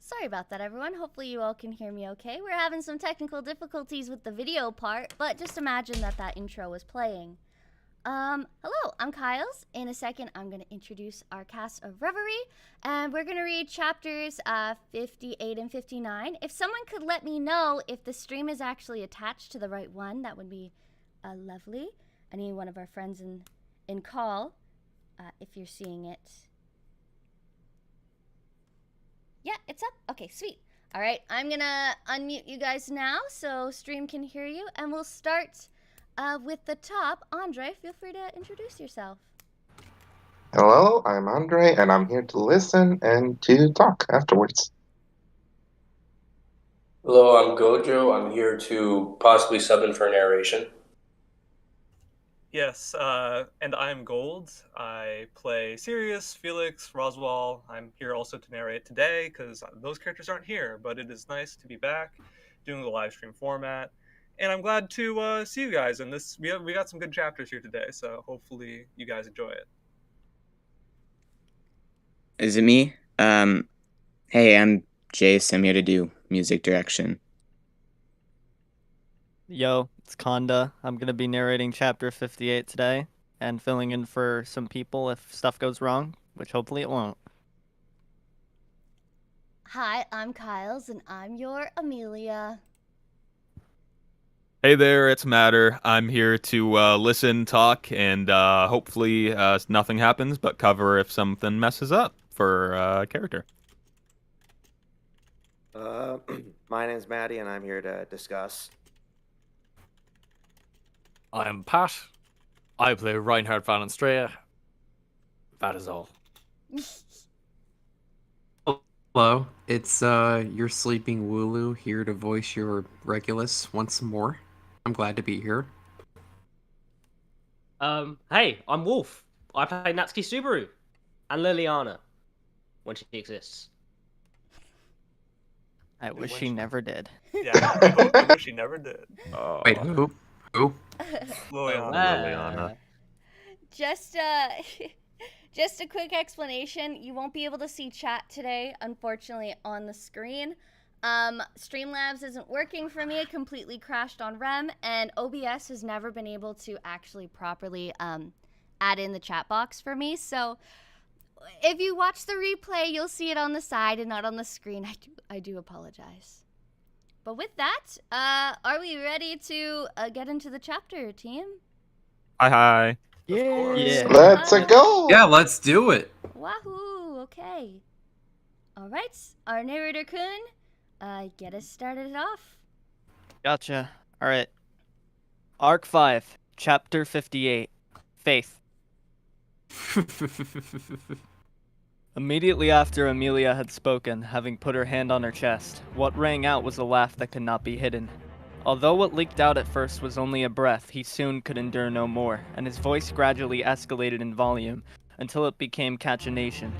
Sorry about that, everyone. Hopefully you all can hear me okay. We're having some technical difficulties with the video part, but just imagine that intro was playing. Hello, I'm Kyles. In a second, I'm going to introduce our cast of Reverie, and we're going to read chapters 58 and 59. If someone could let me know if the stream is actually attached to the right one, that would be lovely. I need one of our friends in call, if you're seeing it. Yeah, it's up. Okay, sweet. All right, I'm going to unmute you guys now so stream can hear you, and we'll start with the top. Andre, feel free to introduce yourself. Hello, I'm Andre, and I'm here to listen and to talk afterwards. Hello, I'm Gojo. I'm here to possibly sub in for narration. Yes, and I'm Gold. I play Sirius, Felix, Roswell. I'm here also to narrate today because those characters aren't here, but it is nice to be back doing the live stream format. And I'm glad to see you guys. And we got some good chapters here today, so hopefully you guys enjoy it. Is it me? Hey, I'm Jace. I'm here to do music direction. Yo, it's Konda. I'm going to be narrating chapter 58 today and filling in for some people if stuff goes wrong, which hopefully it won't. Hi, I'm Kyles, and I'm your Amelia. Hey there, it's Matter. I'm here to listen, talk, and hopefully nothing happens, but cover if something messes up for character. My name's Maddie, and I'm here to discuss. I'm Pat. I play Reinhard van Anstrea. That is all. Hello, it's your sleeping Wooloo here to voice your Regulus once more. I'm glad to be here. Hey, I'm Wolf. I play Natsuki Subaru and Liliana when she exists. I wish she never did. Yeah, I wish she never did. Wait, who? Liliana. Just a quick explanation. You won't be able to see chat today, unfortunately, on the screen. Streamlabs isn't working for me. It completely crashed on REM, and OBS has never been able to actually properly add in the chat box for me. So if you watch the replay, you'll see it on the side and not on the screen. I do apologize. But with that, are we ready to get into the chapter, team? Hi. Yeah. Let's go! Yeah, let's do it! Wahoo! Okay. Alright, our narrator Kun, get us started off. Gotcha. Alright. Arc 5, Chapter 58. Faith. Immediately after Amelia had spoken, having put her hand on her chest, what rang out was a laugh that could not be hidden. Although what leaked out at first was only a breath, he soon could endure no more, and his voice gradually escalated in volume until it became cachinnation.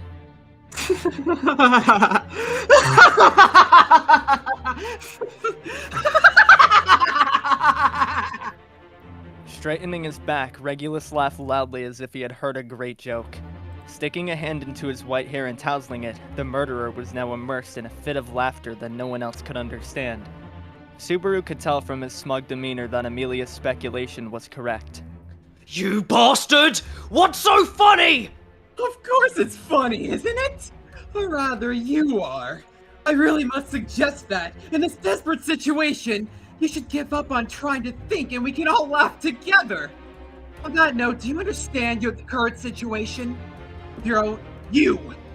Straightening his back, Regulus laughed loudly as if he had heard a great joke. Sticking a hand into his white hair and tousling it, the murderer was now immersed in a fit of laughter that no one else could understand. Subaru could tell from his smug demeanor that Amelia's speculation was correct. You bastard! What's so funny? Of course it's funny, isn't it? Or rather, you are. I really must suggest that, in this desperate situation, you should give up on trying to think and we can all laugh together. On that note, do you understand the current situation?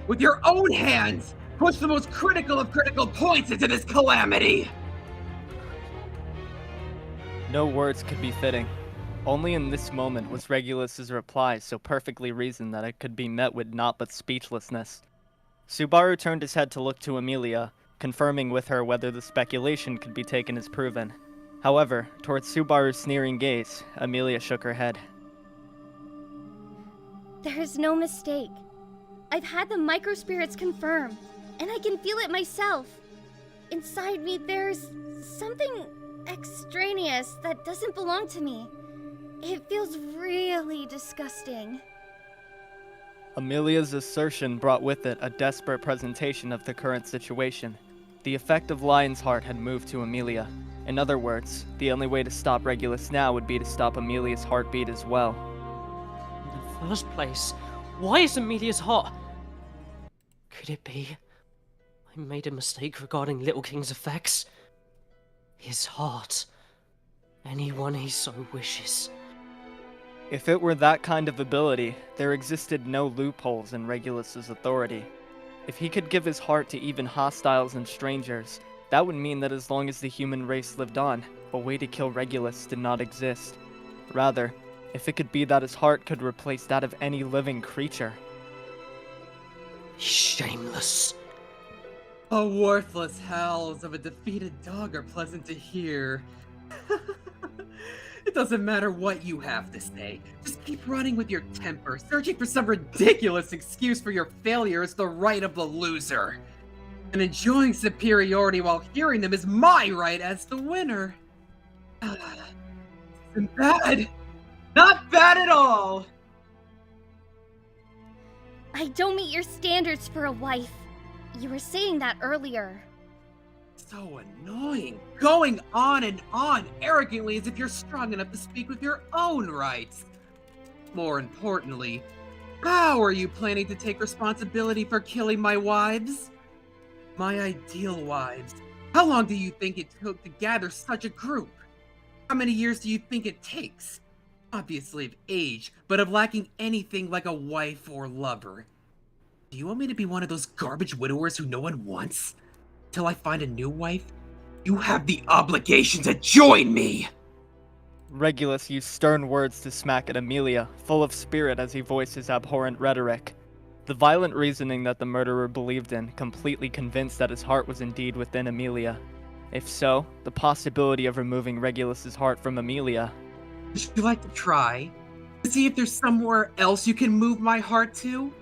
With your own hands, push the most critical of critical points into this calamity! No words could be fitting. Only in this moment was Regulus's reply so perfectly reasoned that it could be met with naught but speechlessness. Subaru turned his head to look to Amelia, confirming with her whether the speculation could be taken as proven. However, towards Subaru's sneering gaze, Amelia shook her head. There is no mistake. I've had the microspirits confirm, and I can feel it myself. Inside me, there's something extraneous that doesn't belong to me. It feels really disgusting. Amelia's assertion brought with it a desperate presentation of the current situation. The effect of Lion's Heart had moved to Amelia. In other words, the only way to stop Regulus now would be to stop Amelia's heartbeat as well. In the first place, why is Amelia's heart? Could it be I made a mistake regarding Little King's effects? His heart. Anyone he so wishes. If it were that kind of ability, there existed no loopholes in Regulus's authority. If he could give his heart to even hostiles and strangers, that would mean that as long as the human race lived on, a way to kill Regulus did not exist. Rather, if it could be that his heart could replace that of any living creature. Shameless. The worthless howls of a defeated dog are pleasant to hear. It doesn't matter what you have to say. Just keep running with your temper. Searching for some ridiculous excuse for your failure is the right of the loser. And enjoying superiority while hearing them is my right as the winner. Isn't bad. Not bad at all. I don't meet your standards for a wife. You were saying that earlier. So annoying. Going on and on arrogantly as if you're strong enough to speak with your own rights. More importantly, how are you planning to take responsibility for killing my wives? My ideal wives. How long do you think it took to gather such a group? How many years do you think it takes? Obviously of age, but of lacking anything like a wife or lover. Do you want me to be one of those garbage widowers who no one wants? Till I find a new wife? You have the obligation to join me! Regulus used stern words to smack at Amelia, full of spirit as he voiced his abhorrent rhetoric. The violent reasoning that the murderer believed in completely convinced that his heart was indeed within Amelia. If so, the possibility of removing Regulus's heart from Amelia. Would you like to try? To see if there's somewhere else you can move my heart to?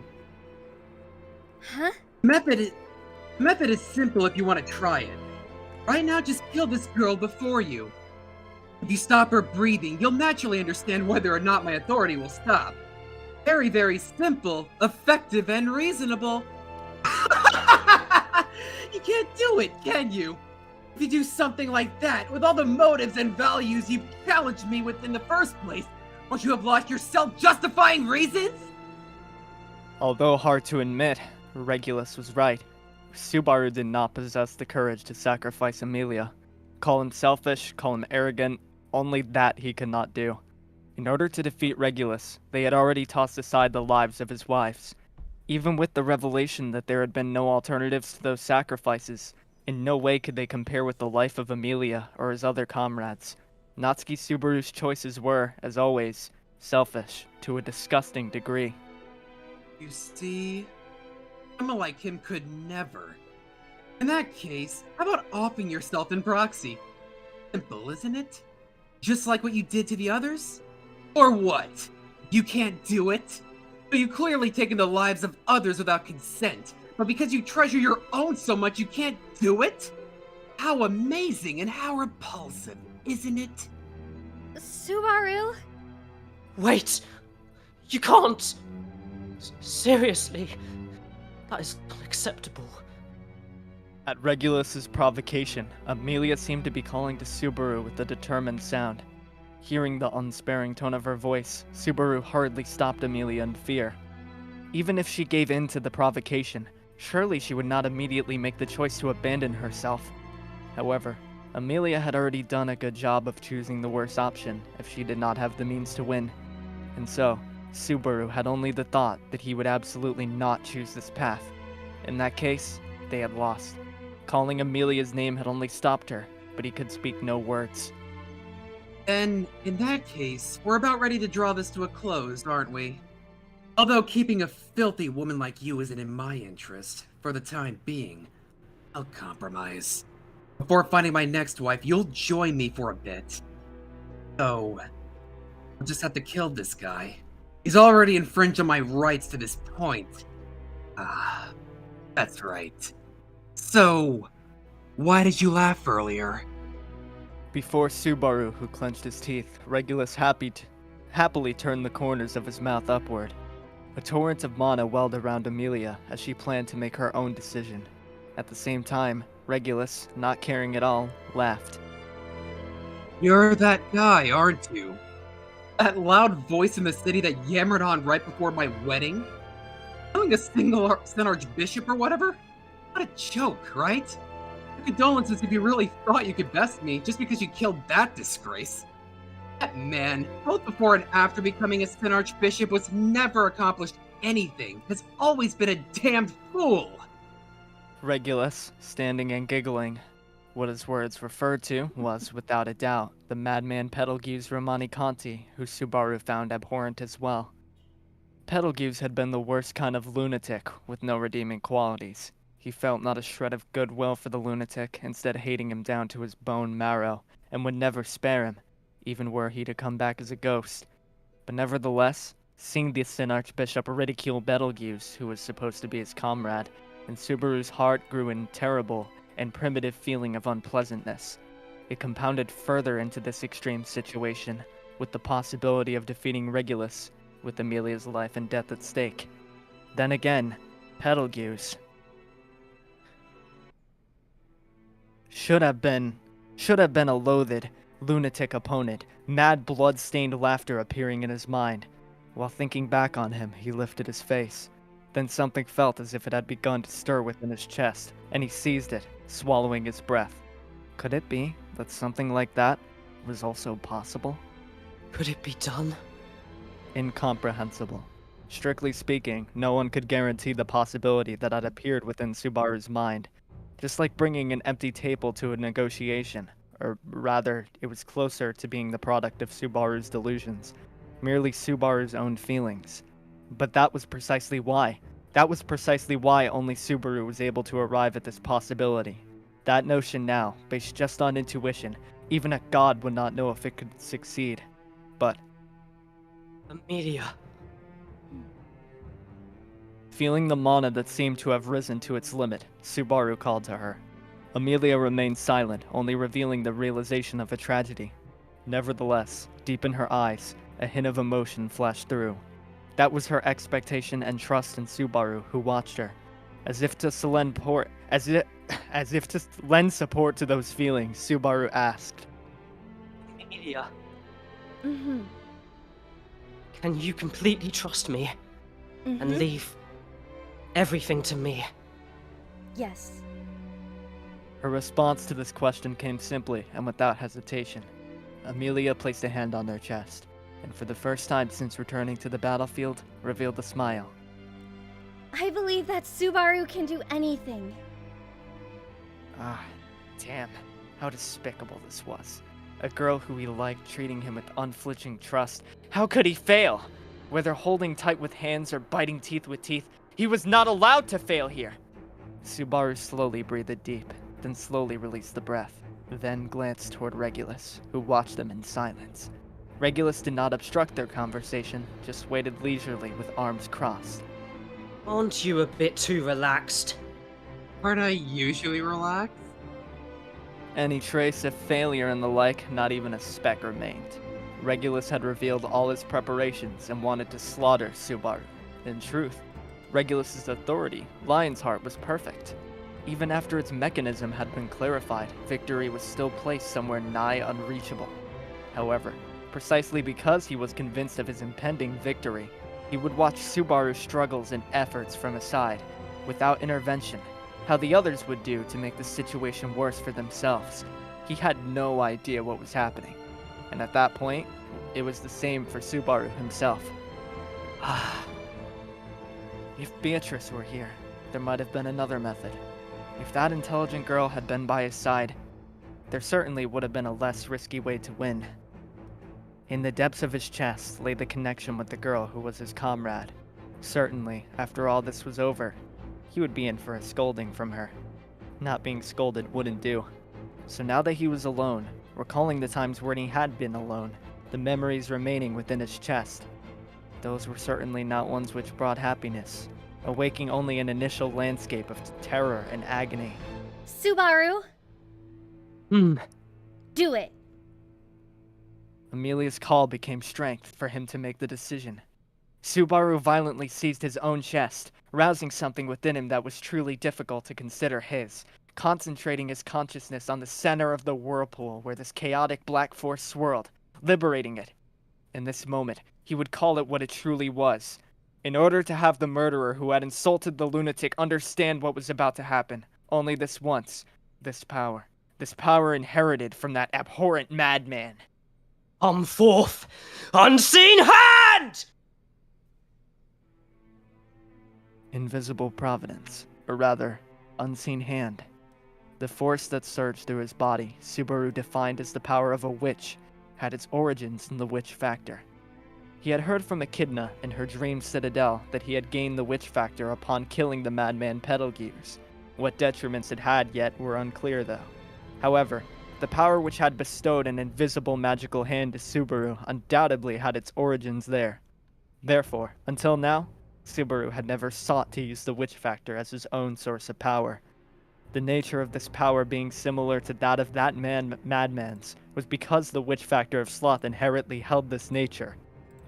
Huh? The method is simple if you want to try it. Right now, just kill this girl before you. If you stop her breathing, you'll naturally understand whether or not my authority will stop. Very, very simple, effective, and reasonable. You can't do it, can you? If you do something like that, with all the motives and values you've challenged me with in the first place, won't you have lost your self-justifying reasons? Although hard to admit, Regulus was right. Subaru did not possess the courage to sacrifice Amelia. Call him selfish, call him arrogant, only that he could not do. In order to defeat Regulus, they had already tossed aside the lives of his wives. Even with the revelation that there had been no alternatives to those sacrifices, in no way could they compare with the life of Amelia or his other comrades. Natsuki Subaru's choices were, as always, selfish to a disgusting degree. You see, someone like him could never. In that case, how about offing yourself in proxy? Simple, isn't it? Just like what you did to the others? Or what? You can't do it? But you clearly taken the lives of others without consent, but because you treasure your own so much you can't do it? How amazing and how repulsive, isn't it? Subaru? Wait! You can't! Seriously? That is unacceptable. At Regulus's provocation, Amelia seemed to be calling to Subaru with a determined sound. Hearing the unsparing tone of her voice, Subaru hurriedly stopped Amelia in fear. Even if she gave in to the provocation, surely she would not immediately make the choice to abandon herself. However, Amelia had already done a good job of choosing the worst option if she did not have the means to win. And so, Subaru had only the thought that he would absolutely not choose this path. In that case, they had lost. Calling Amelia's name had only stopped her, but he could speak no words. Then, in that case, we're about ready to draw this to a close, aren't we? Although keeping a filthy woman like you isn't in my interest, for the time being, I'll compromise. Before finding my next wife, you'll join me for a bit. So, I'll just have to kill this guy. He's already infringed on my rights to this point. Ah, that's right. So, why did you laugh earlier? Before Subaru, who clenched his teeth, Regulus happily turned the corners of his mouth upward. A torrent of mana welled around Amelia as she planned to make her own decision. At the same time, Regulus, not caring at all, laughed. You're that guy, aren't you? That loud voice in the city that yammered on right before my wedding? Killing a single Sen Archbishop or whatever? What a joke, right? Condolences if you really thought you could best me just because you killed that disgrace. That man, both before and after becoming a Sen Archbishop, was never accomplished anything. Has always been a damned fool. Regulus, standing and giggling. What his words referred to was, without a doubt, the madman Betelgeuse Romanicanti, who Subaru found abhorrent as well. Betelgeuse had been the worst kind of lunatic, with no redeeming qualities. He felt not a shred of goodwill for the lunatic, instead hating him down to his bone marrow, and would never spare him, even were he to come back as a ghost. But nevertheless, seeing the Sen Archbishop ridicule Betelgeuse, who was supposed to be his comrade, and Subaru's heart grew in terrible and primitive feeling of unpleasantness. It compounded further into this extreme situation, with the possibility of defeating Regulus, with Amelia's life and death at stake. Then again, Betelgeuse should have been a loathed, lunatic opponent, mad blood-stained laughter appearing in his mind. While thinking back on him, he lifted his face. Then something felt as if it had begun to stir within his chest, and he seized it, swallowing his breath. Could it be that something like that was also possible? Could it be done? Incomprehensible. Strictly speaking, no one could guarantee the possibility that had appeared within Subaru's mind. Just like bringing an empty table to a negotiation, or rather, it was closer to being the product of Subaru's delusions, merely Subaru's own feelings. But that was precisely why. That was precisely why only Subaru was able to arrive at this possibility. That notion now, based just on intuition, even a god would not know if it could succeed. But Amelia. feeling the mana that seemed to have risen to its limit, Subaru called to her. Amelia remained silent, only revealing the realization of a tragedy. Nevertheless, deep in her eyes, a hint of emotion flashed through. That was her expectation and trust in Subaru, who watched her. As if to lend support to those feelings, Subaru asked, Amelia, Mm-hmm. can you completely trust me Mm-hmm. and leave everything to me? Yes. Her response to this question came simply and without hesitation. Amelia placed a hand on their chest, and for the first time since returning to the battlefield, revealed a smile. I believe that Subaru can do anything. Ah, damn, how despicable this was. A girl who he liked treating him with unflinching trust. How could he fail? Whether holding tight with hands or biting teeth with teeth, he was not allowed to fail here. Subaru slowly breathed deep, then slowly released the breath, then glanced toward Regulus, who watched them in silence. Regulus did not obstruct their conversation, just waited leisurely with arms crossed. Aren't you a bit too relaxed? Aren't I usually relaxed? Any trace of failure and the like, not even a speck remained. Regulus had revealed all his preparations and wanted to slaughter Subaru. In truth, Regulus's authority, Lion's Heart, was perfect. Even after its mechanism had been clarified, victory was still placed somewhere nigh unreachable. However, precisely because he was convinced of his impending victory, he would watch Subaru's struggles and efforts from aside, without intervention, how the others would do to make the situation worse for themselves. He had no idea what was happening. And at that point, it was the same for Subaru himself. If Beatrice were here, there might have been another method. If that intelligent girl had been by his side, there certainly would have been a less risky way to win. In the depths of his chest lay the connection with the girl who was his comrade. Certainly, after all this was over, he would be in for a scolding from her. Not being scolded wouldn't do. So now that he was alone, recalling the times when he had been alone, the memories remaining within his chest, those were certainly not ones which brought happiness, awaking only an initial landscape of terror and agony. Subaru, do it. Amelia's call became strength for him to make the decision. Subaru violently seized his own chest, rousing something within him that was truly difficult to consider his, concentrating his consciousness on the center of the whirlpool where this chaotic black force swirled, liberating it. In this moment, he would call it what it truly was. In order to have the murderer who had insulted the lunatic understand what was about to happen, only this once, this power inherited from that abhorrent madman. Come forth, unseen hand! Invisible providence, or rather, unseen hand. The force that surged through his body, Subaru defined as the power of a witch, had its origins in the witch factor. He had heard from Echidna in her dream citadel that he had gained the witch factor upon killing the madman Betelgeuse. What detriments it had yet were unclear though. However, the power which had bestowed an invisible magical hand to Subaru undoubtedly had its origins there. Therefore, until now, Subaru had never sought to use the witch factor as his own source of power. The nature of this power being similar to that of that madman's was because the witch factor of sloth inherently held this nature.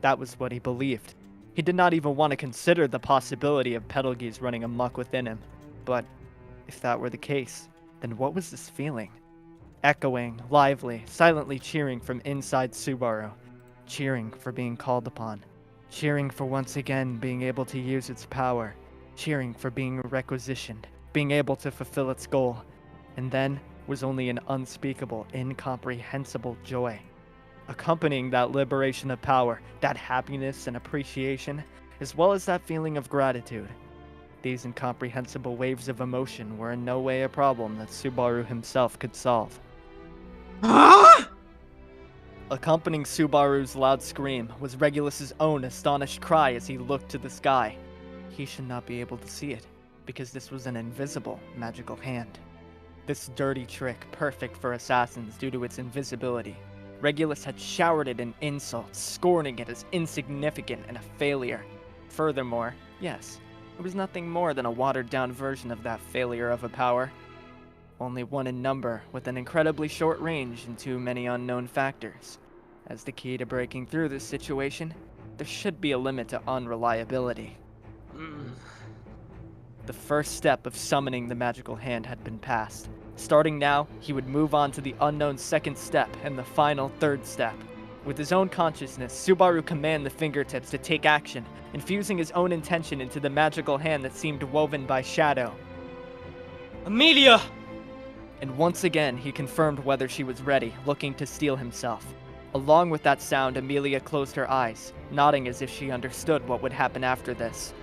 That was what he believed. He did not even want to consider the possibility of Betelgeuse running amok within him. But if that were the case, then what was this feeling? Echoing, lively, silently cheering from inside Subaru. Cheering for being called upon. Cheering for once again being able to use its power. Cheering for being requisitioned, being able to fulfill its goal. And then was only an unspeakable, incomprehensible joy. Accompanying that liberation of power, that happiness and appreciation, as well as that feeling of gratitude. These incomprehensible waves of emotion were in no way a problem that Subaru himself could solve. Accompanying Subaru's loud scream was Regulus's own astonished cry as he looked to the sky. He should not be able to see it, because this was an invisible magical hand. This dirty trick, perfect for assassins due to its invisibility. Regulus had showered it in insults, scorning it as insignificant and a failure. Furthermore, yes, it was nothing more than a watered-down version of that failure of a power. Only one in number, with an incredibly short range and too many unknown factors. As the key to breaking through this situation, there should be a limit to unreliability. The first step of summoning the magical hand had been passed. Starting now, he would move on to the unknown second step and the final third step. With his own consciousness, Subaru commanded the fingertips to take action, infusing his own intention into the magical hand that seemed woven by shadow. Amelia! And once again, he confirmed whether she was ready, looking to steel himself. Along with that sound, Amelia closed her eyes, nodding as if she understood what would happen after this.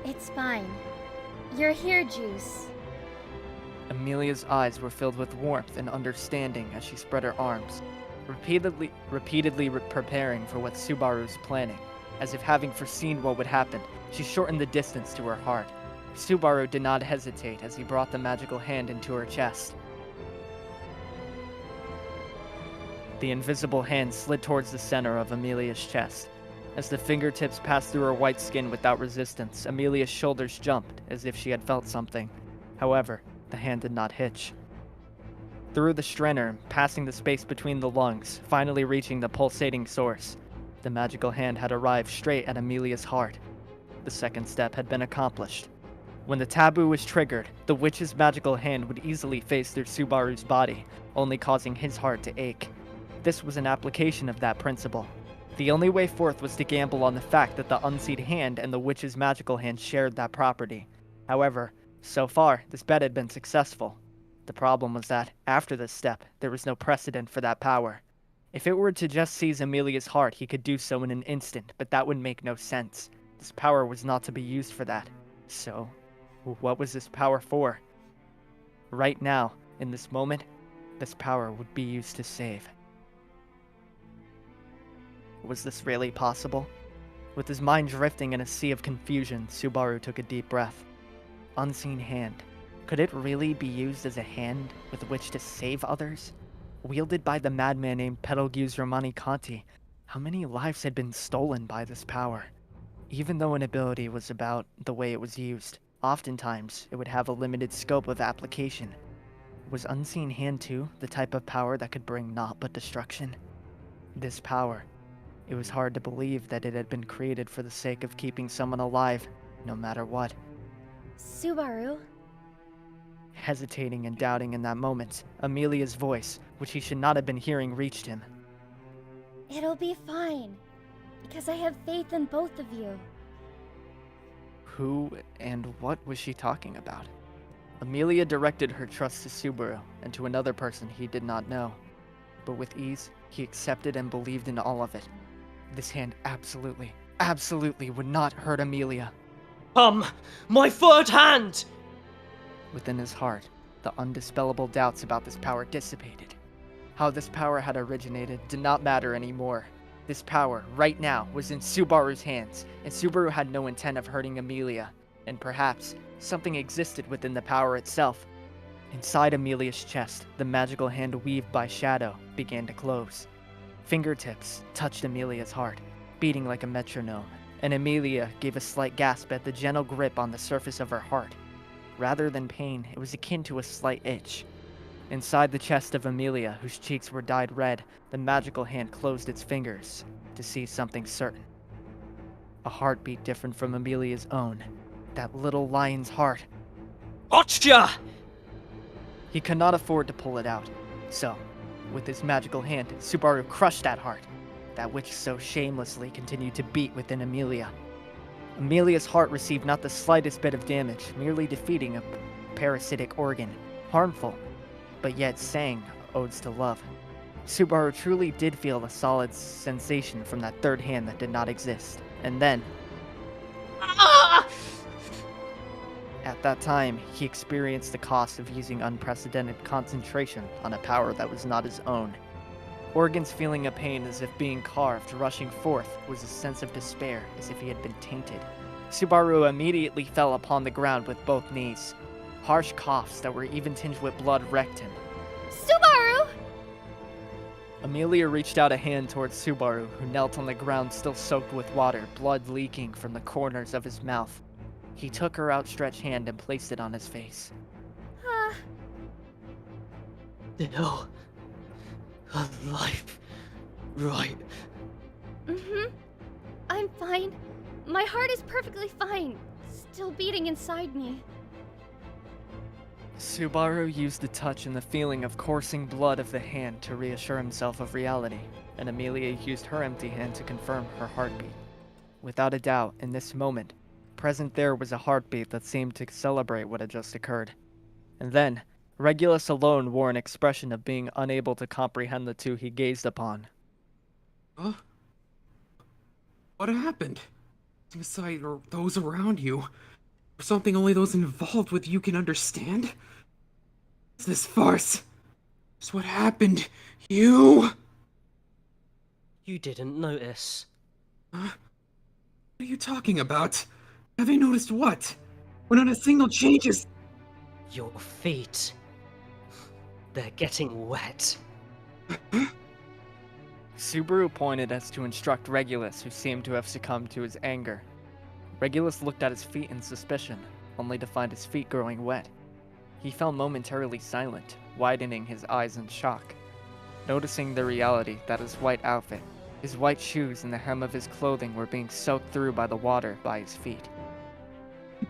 It's fine. You're here, Juice. Amelia's eyes were filled with warmth and understanding as she spread her arms, repeatedly preparing for what Subaru's planning. As if having foreseen what would happen, she shortened the distance to her heart. Subaru did not hesitate as he brought the magical hand into her chest. The invisible hand slid towards the center of Amelia's chest. As the fingertips passed through her white skin without resistance, Amelia's shoulders jumped as if she had felt something. However, the hand did not hitch. Through the sternum, passing the space between the lungs, finally reaching the pulsating source, the magical hand had arrived straight at Amelia's heart. The second step had been accomplished. When the taboo was triggered, the witch's magical hand would easily phase through Subaru's body, only causing his heart to ache. This was an application of that principle. The only way forth was to gamble on the fact that the unseen hand and the witch's magical hand shared that property. However, so far, this bet had been successful. The problem was that, after this step, there was no precedent for that power. If it were to just seize Amelia's heart, he could do so in an instant, but that would make no sense. This power was not to be used for that. So, what was this power for? Right now, in this moment, this power would be used to save. Was this really possible? With his mind drifting in a sea of confusion, Subaru took a deep breath. Unseen hand. Could it really be used as a hand with which to save others? Wielded by the madman named Betelgeuse Romanioconte, how many lives had been stolen by this power? Even though an ability was about the way it was used, oftentimes it would have a limited scope of application. Was Unseen Hand too the type of power that could bring naught but destruction? This power, It was hard to believe that it had been created for the sake of keeping someone alive, no matter what. Subaru? Hesitating and doubting in that moment, Amelia's voice, which he should not have been hearing, reached him. It'll be fine, because I have faith in both of you. Who and what was she talking about? Amelia directed her trust to Subaru and to another person he did not know. But with ease, he accepted and believed in all of it. This hand absolutely would not hurt Amelia. My third hand! Within his heart, the undispellable doubts about this power dissipated. How this power had originated did not matter anymore. This power, right now, was in Subaru's hands, and Subaru had no intent of hurting Amelia. And perhaps, something existed within the power itself. Inside Amelia's chest, the magical hand weaved by Shadow began to close. Fingertips touched Amelia's heart, beating like a metronome, and Amelia gave a slight gasp at the gentle grip on the surface of her heart. Rather than pain, it was akin to a slight itch. Inside the chest of Amelia, whose cheeks were dyed red, the magical hand closed its fingers to see something certain. A heartbeat different from Amelia's own. That little lion's heart. Gotcha! He could not afford to pull it out. So, with his magical hand, Subaru crushed that heart, that which so shamelessly continued to beat within Amelia. Amelia's heart received not the slightest bit of damage, merely defeating a parasitic organ, harmful, but yet sang odes to love. Subaru truly did feel a solid sensation from that third hand that did not exist. And then, at that time, he experienced the cost of using unprecedented concentration on a power that was not his own. Organs feeling a pain as if being carved, rushing forth was a sense of despair as if he had been tainted. Subaru immediately fell upon the ground with both knees. Harsh coughs that were even tinged with blood wrecked him. Subaru! Amelia reached out a hand towards Subaru, who knelt on the ground still soaked with water, blood leaking from the corners of his mouth. He took her outstretched hand and placed it on his face. Still alive, right? I'm fine. My heart is perfectly fine. Still beating inside me. Subaru used the touch and the feeling of coursing blood of the hand to reassure himself of reality, and Amelia used her empty hand to confirm her heartbeat. Without a doubt, in this moment, present there was a heartbeat that seemed to celebrate what had just occurred. And then, Regulus alone wore an expression of being unable to comprehend the two he gazed upon. Huh? What happened? Suicide or those around you? Or something only those involved with you can understand? Is this farce? Is what happened? You didn't notice. Huh? What are you talking about? Have I noticed what? When not a single change is... Your feet. They're getting wet. Subaru pointed as to instruct Regulus, who seemed to have succumbed to his anger. Regulus looked at his feet in suspicion, only to find his feet growing wet. He fell momentarily silent, widening his eyes in shock, noticing the reality that his white outfit, his white shoes, and the hem of his clothing were being soaked through by the water by his feet.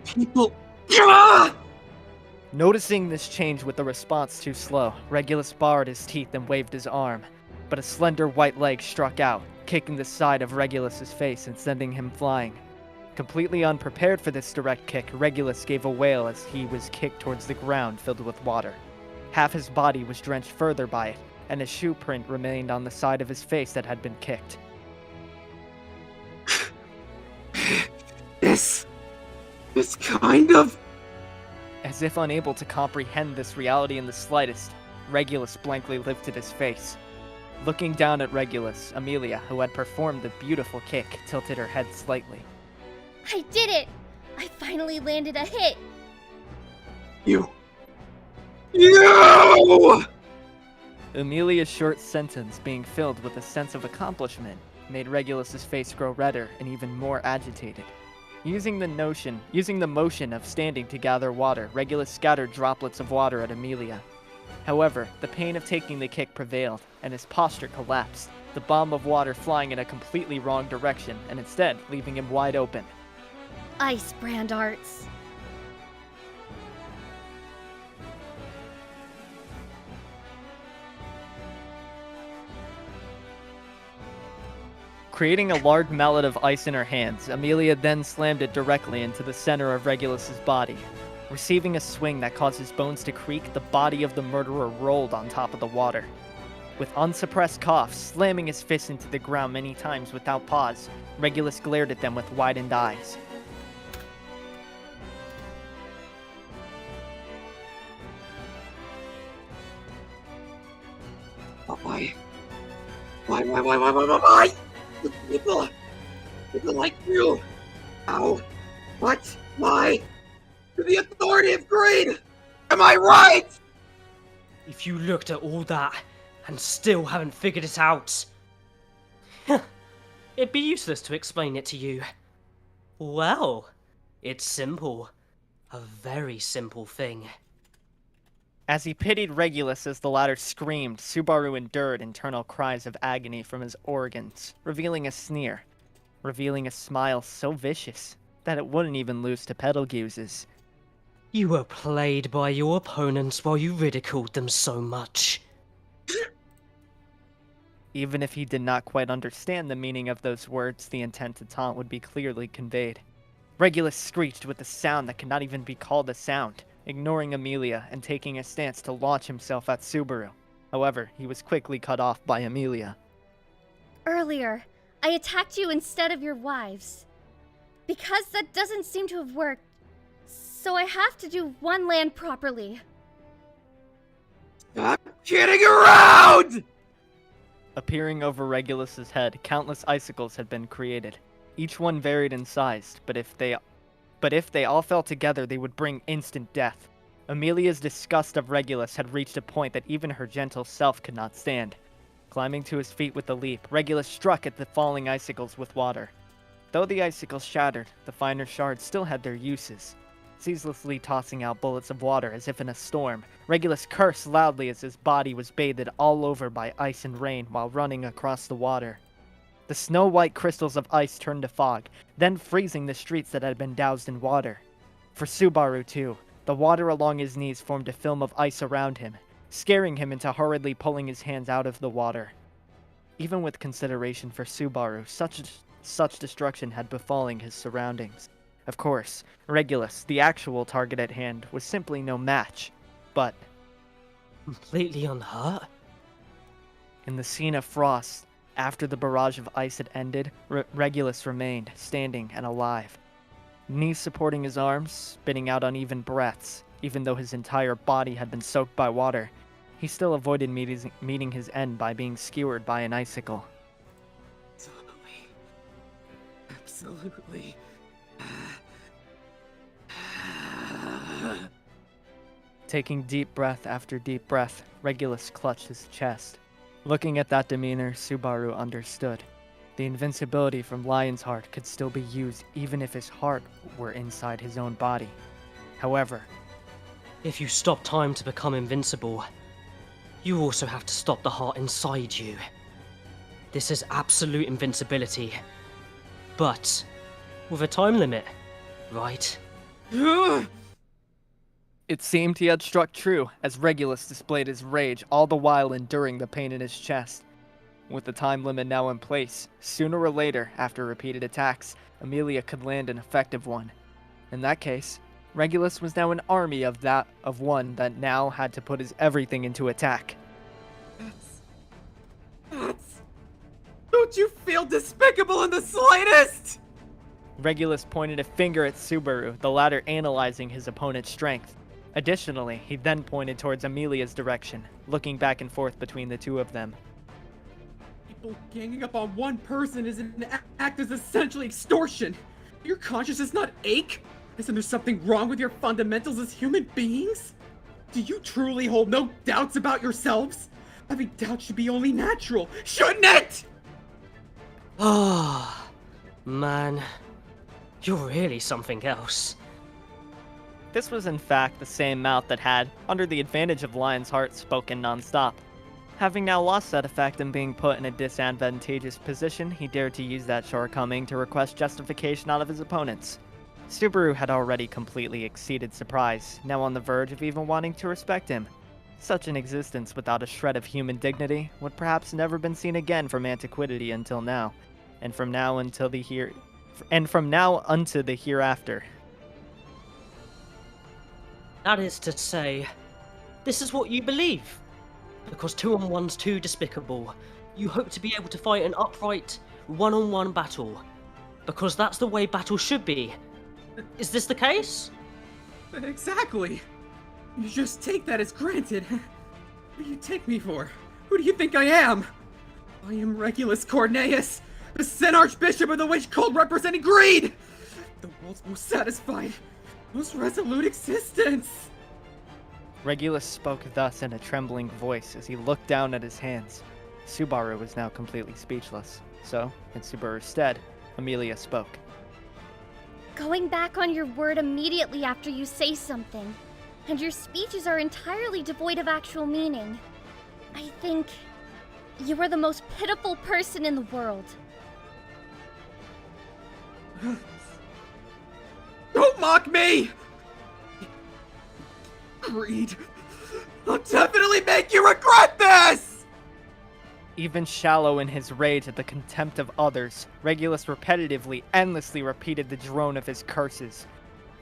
People... Noticing this change with the response too slow, Regulus bared his teeth and waved his arm, but a slender white leg struck out, kicking the side of Regulus's face and sending him flying. Completely unprepared for this direct kick, Regulus gave a wail as he was kicked towards the ground filled with water. Half his body was drenched further by it, and a shoe print remained on the side of his face that had been kicked. This kind of... As if unable to comprehend this reality in the slightest, Regulus blankly lifted his face. Looking down at Regulus, Amelia, who had performed the beautiful kick, tilted her head slightly. I did it! I finally landed a hit! You! Amelia's short sentence, being filled with a sense of accomplishment, made Regulus's face grow redder and even more agitated. Using the motion of standing to gather water, Regulus scattered droplets of water at Amelia. However, the pain of taking the kick prevailed, and his posture collapsed, the bomb of water flying in a completely wrong direction and instead leaving him wide open. Ice brand arts. Creating a large mallet of ice in her hands, Amelia then slammed it directly into the center of Regulus's body. Receiving a swing that caused his bones to creak, the body of the murderer rolled on top of the water. With unsuppressed coughs, slamming his fist into the ground many times without pause, Regulus glared at them with widened eyes. Why? People like you. How? What? Why? To the authority of greed. Am I right? If you looked at all that and still haven't figured it out, it'd be useless to explain it to you. Well, it's simple. A very simple thing. As he pitied Regulus as the latter screamed, Subaru endured internal cries of agony from his organs, revealing a sneer, revealing a smile so vicious that it wouldn't even lose to Betelgeuse's. You were played by your opponents while you ridiculed them so much. Even if he did not quite understand the meaning of those words, the intent to taunt would be clearly conveyed. Regulus screeched with a sound that could not even be called a sound, ignoring Amelia and taking a stance to launch himself at Subaru. However, he was quickly cut off by Amelia. Earlier, I attacked you instead of your wives. Because that doesn't seem to have worked, so I have to do one land properly. Stop kidding around! Appearing over Regulus's head, countless icicles had been created. Each one varied in size, but if they all fell together, they would bring instant death. Amelia's disgust of Regulus had reached a point that even her gentle self could not stand. Climbing to his feet with a leap, Regulus struck at the falling icicles with water. Though the icicles shattered, the finer shards still had their uses. Ceaselessly tossing out bullets of water as if in a storm, Regulus cursed loudly as his body was bathed all over by ice and rain while running across the water. The snow-white crystals of ice turned to fog, then freezing the streets that had been doused in water. For Subaru, too, the water along his knees formed a film of ice around him, scaring him into hurriedly pulling his hands out of the water. Even with consideration for Subaru, such destruction had befalling his surroundings. Of course, Regulus, the actual target at hand, was simply no match, but... Completely unhurt? In the scene of frost, after the barrage of ice had ended, Regulus remained, standing and alive. Knees supporting his arms, spitting out uneven breaths, even though his entire body had been soaked by water. He still avoided meeting his end by being skewered by an icicle. Absolutely. Taking deep breath after deep breath, Regulus clutched his chest. Looking at that demeanor, Subaru understood. The invincibility from Lion's Heart could still be used even if his heart were inside his own body. However, if you stop time to become invincible, you also have to stop the heart inside you. This is absolute invincibility, but with a time limit, right? It seemed he had struck true, as Regulus displayed his rage, all the while enduring the pain in his chest. With the time limit now in place, sooner or later, after repeated attacks, Amelia could land an effective one. In that case, Regulus was now an army of one that now had to put his everything into attack. That's... Don't you feel despicable in the slightest? Regulus pointed a finger at Subaru, the latter analyzing his opponent's strength. Additionally, he then pointed towards Amelia's direction, looking back and forth between the two of them. People ganging up on one person is an act is essentially extortion. Your conscience does not ache? Isn't there something wrong with your fundamentals as human beings? Do you truly hold no doubts about yourselves? Having doubts should be only natural, shouldn't it? Ah, man. You're really something else. This was in fact the same mouth that had, under the advantage of Lion's Heart, spoken non-stop. Having now lost that effect and being put in a disadvantageous position, he dared to use that shortcoming to request justification out of his opponents. Subaru had already completely exceeded surprise, now on the verge of even wanting to respect him. Such an existence without a shred of human dignity would perhaps never been seen again from antiquity until now, and from now unto the hereafter. That is to say, this is what you believe. Because 2-on-1's too despicable, you hope to be able to fight an upright, one-on-one battle. Because that's the way battle should be. Is this the case? Exactly. You just take that as granted. What do you take me for? Who do you think I am? I am Regulus Corneus, the Sen Archbishop of the Witch Cult representing greed! The world's most satisfied, most resolute existence! Regulus spoke thus in a trembling voice as he looked down at his hands. Subaru was now completely speechless, so, in Subaru's stead, Amelia spoke. Going back on your word immediately after you say something, and your speeches are entirely devoid of actual meaning. I think you are the most pitiful person in the world. Don't mock me! Greed. I'll definitely make you regret this! Even shallow in his rage at the contempt of others, Regulus repetitively, endlessly repeated the drone of his curses.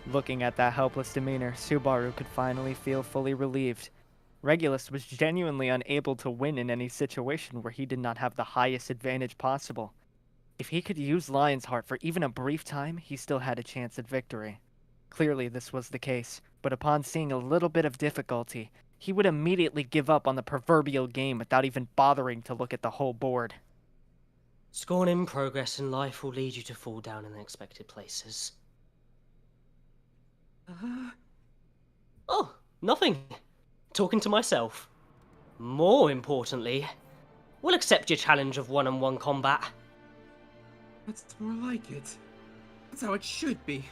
Looking at that helpless demeanor, Subaru could finally feel fully relieved. Regulus was genuinely unable to win in any situation where he did not have the highest advantage possible. If he could use Lion's Heart for even a brief time, he still had a chance at victory. Clearly this was the case, but upon seeing a little bit of difficulty, he would immediately give up on the proverbial game without even bothering to look at the whole board. Scorning progress in life will lead you to fall down in unexpected places. Oh, nothing. Talking to myself. More importantly, we'll accept your challenge of one-on-one combat. That's more like it. That's how it should be.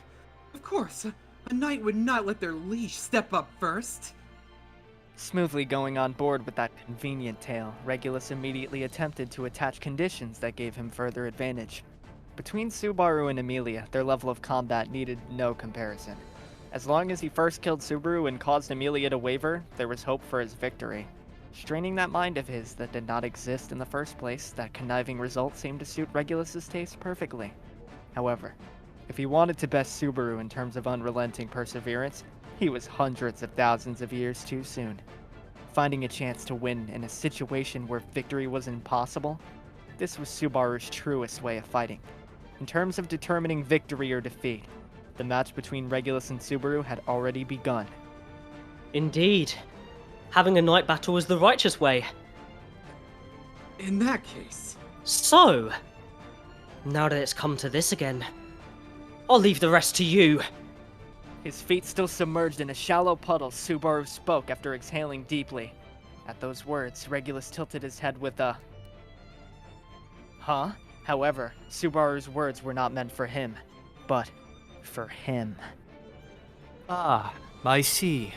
Of course, a knight would not let their liege step up first. Smoothly going on board with that convenient tale, Regulus immediately attempted to attach conditions that gave him further advantage. Between Subaru and Amelia, their level of combat needed no comparison. As long as he first killed Subaru and caused Amelia to waver, there was hope for his victory. Straining that mind of his that did not exist in the first place, that conniving result seemed to suit Regulus's taste perfectly. However, if he wanted to best Subaru in terms of unrelenting perseverance, he was hundreds of thousands of years too soon. Finding a chance to win in a situation where victory was impossible, this was Subaru's truest way of fighting. In terms of determining victory or defeat, the match between Regulus and Subaru had already begun. Indeed. Having a night battle is the righteous way. In that case... So, now that it's come to this again, I'll leave the rest to you. His feet still submerged in a shallow puddle, Subaru spoke after exhaling deeply. At those words, Regulus tilted his head with a... Huh? However, Subaru's words were not meant for him, but for him. Ah, I see.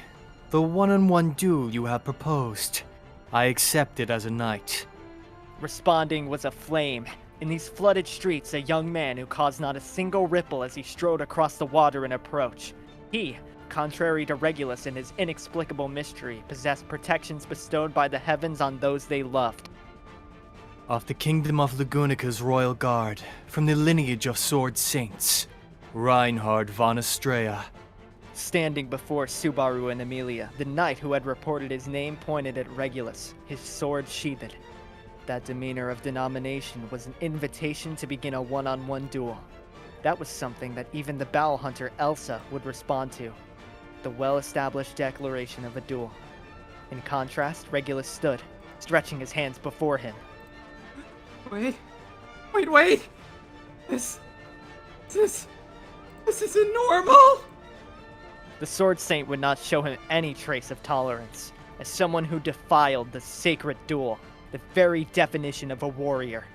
The one-on-one duel you have proposed. I accept it as a knight. Responding was a flame. In these flooded streets, a young man who caused not a single ripple as he strode across the water in approach. He, contrary to Regulus and his inexplicable mystery, possessed protections bestowed by the heavens on those they loved. Of the kingdom of Lagunica's royal guard, from the lineage of sword saints, Reinhard von Estrella. Standing before Subaru and Amelia, the knight who had reported his name pointed at Regulus, his sword sheathed. That demeanor of denomination was an invitation to begin a one-on-one duel. That was something that even the bow hunter Elsa would respond to. The well-established declaration of a duel. In contrast, Regulus stood, stretching his hands before him. Wait. This isn't normal! The Sword Saint would not show him any trace of tolerance, as someone who defiled the sacred duel, the very definition of a warrior.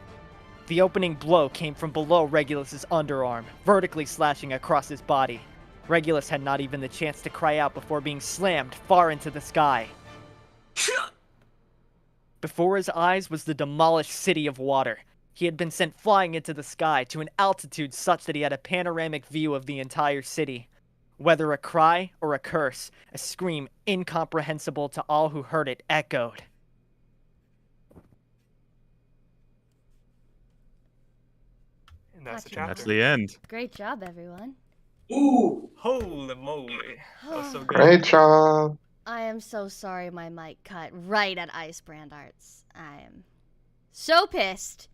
The opening blow came from below Regulus's underarm, vertically slashing across his body. Regulus had not even the chance to cry out before being slammed far into the sky. Before his eyes was the demolished city of water. He had been sent flying into the sky to an altitude such that he had a panoramic view of the entire city. Whether a cry or a curse, a scream incomprehensible to all who heard it echoed. And that's the Gotcha. chapter. That's the end. Great job, everyone. Ooh. Holy moly. That was so good. Great job. I am so sorry my mic cut right at Ice Brand Arts. I am so pissed.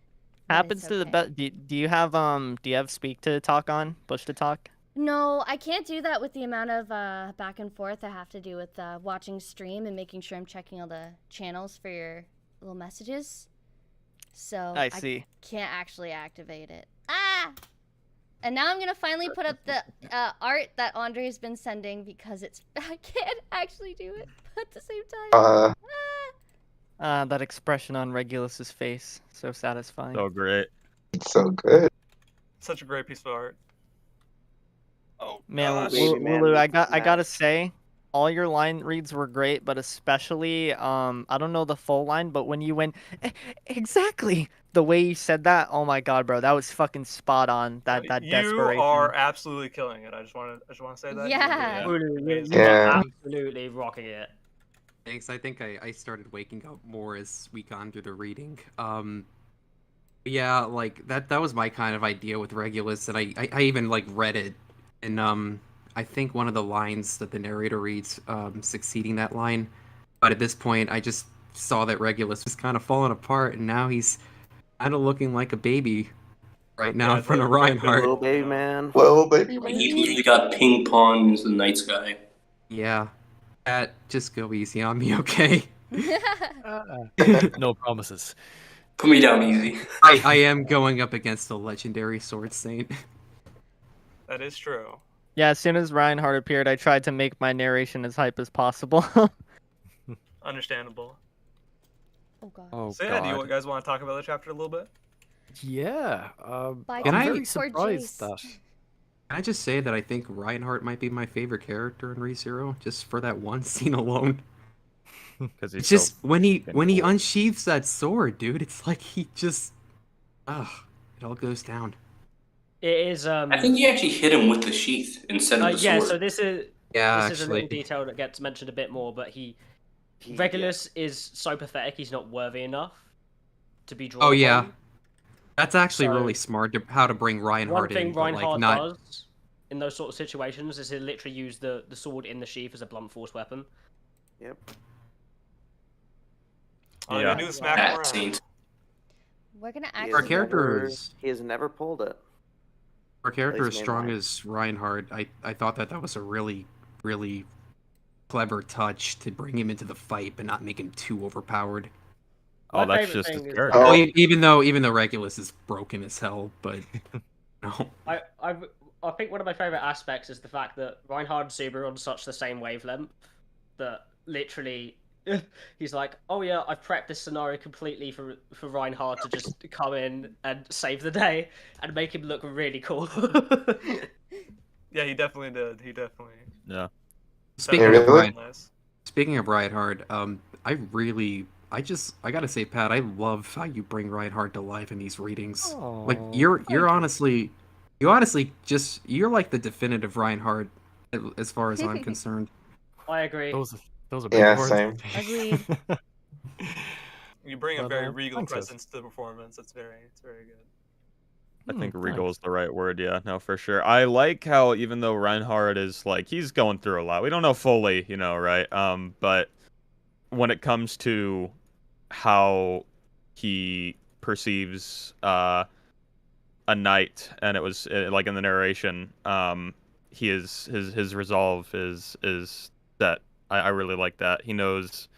but Happens it's to the okay. best. Do you have speak to talk on? Push to talk? No, I can't do that with the amount of back and forth I have to do with watching stream and making sure I'm checking all the channels for your little messages. So I see. can't actually activate it. Ah! And now I'm gonna finally put up the art that Andre's been sending because it's I can't actually do it at the same time. That expression on Regulus's face, so satisfying. So great. It's so good. Such a great piece of art. Oh, Man, gosh. Lulu, I gotta say, all your line reads were great, but especially, I don't know the full line, but when you went, exactly, the way you said that, oh my god, bro, that was fucking spot on. That You desperation. are absolutely killing it. I just want to say that. Yeah. Amazing. You are Yeah. absolutely rocking it. Thanks. I think I started waking up more as we gone through the reading. Yeah, like that was my kind of idea with Regulus, and I even like read it, and I think one of the lines that the narrator reads succeeding that line, but at this point I just saw that Regulus was kind of falling apart, and now he's kind of looking like a baby right now in front of Reinhardt. Little baby man. Little baby Like man. he literally got ping pong into the night sky. Yeah, Pat, just go easy on me, okay? No promises. Put me down easy. I am going up against a legendary sword saint. That is true. Yeah, as soon as Reinhardt appeared, I tried to make my narration as hype as possible. Understandable. Oh god. Oh So yeah, do you god. guys want to talk about the chapter a little bit? Yeah. By Can I'm I- very Poor surprised Jace. that. Can I just say that I think Reinhardt might be my favorite character in ReZero, just for that one scene alone. Because he's It's just so when he fucking cool. unsheathes that sword, dude. It's like he just, it all goes down. It is. I think he actually hit him with the sheath instead of the Yeah. sword. So this is Yeah, this is a little actually. detail that gets mentioned a bit more, but Regulus is so pathetic. He's not worthy enough to be drawn. Oh yeah, upon. that's actually So- really smart. How to bring One Reinhardt thing in, but like Reinhardt not. does in those sort of situations is he literally use the sword in the sheath as a blunt force weapon. Yep. All you Yeah. gotta do is smack him That around. saint. We're gonna He Our has actually character never- is- He has never pulled it. For a character as Place strong mainline. as Reinhardt, I thought that was a really, really clever touch to bring him into the fight, but not make him too overpowered. Oh, My that's favorite just his thing is character. Oh. Well, even though Regulus is broken as hell, but no. I think one of my favorite aspects is the fact that Reinhardt and Subaru are on such the same wavelength that literally he's like, oh yeah, I've prepped this scenario completely for Reinhardt to just come in and save the day and make him look really cool. Yeah, he definitely did. He definitely. Yeah. Speaking Yeah, of really? Reinhardt, speaking of Reinhardt, I gotta say, Pat, I love how you bring Reinhardt to life in these readings. Like you're honestly, you're like the definitive Reinhardt, as far as I'm concerned. I agree. Those are big Yeah, words. same. Agreed. You bring a But, very regal thanks, Ed. presence to the performance. It's very good. I think thanks. regal is the right word. Yeah, no, for sure. I like how even though Reinhardt is like he's going through a lot. We don't know fully, right? But when it comes to how he perceives a knight, and it was like in the narration, his resolve is set. I really like that. He knows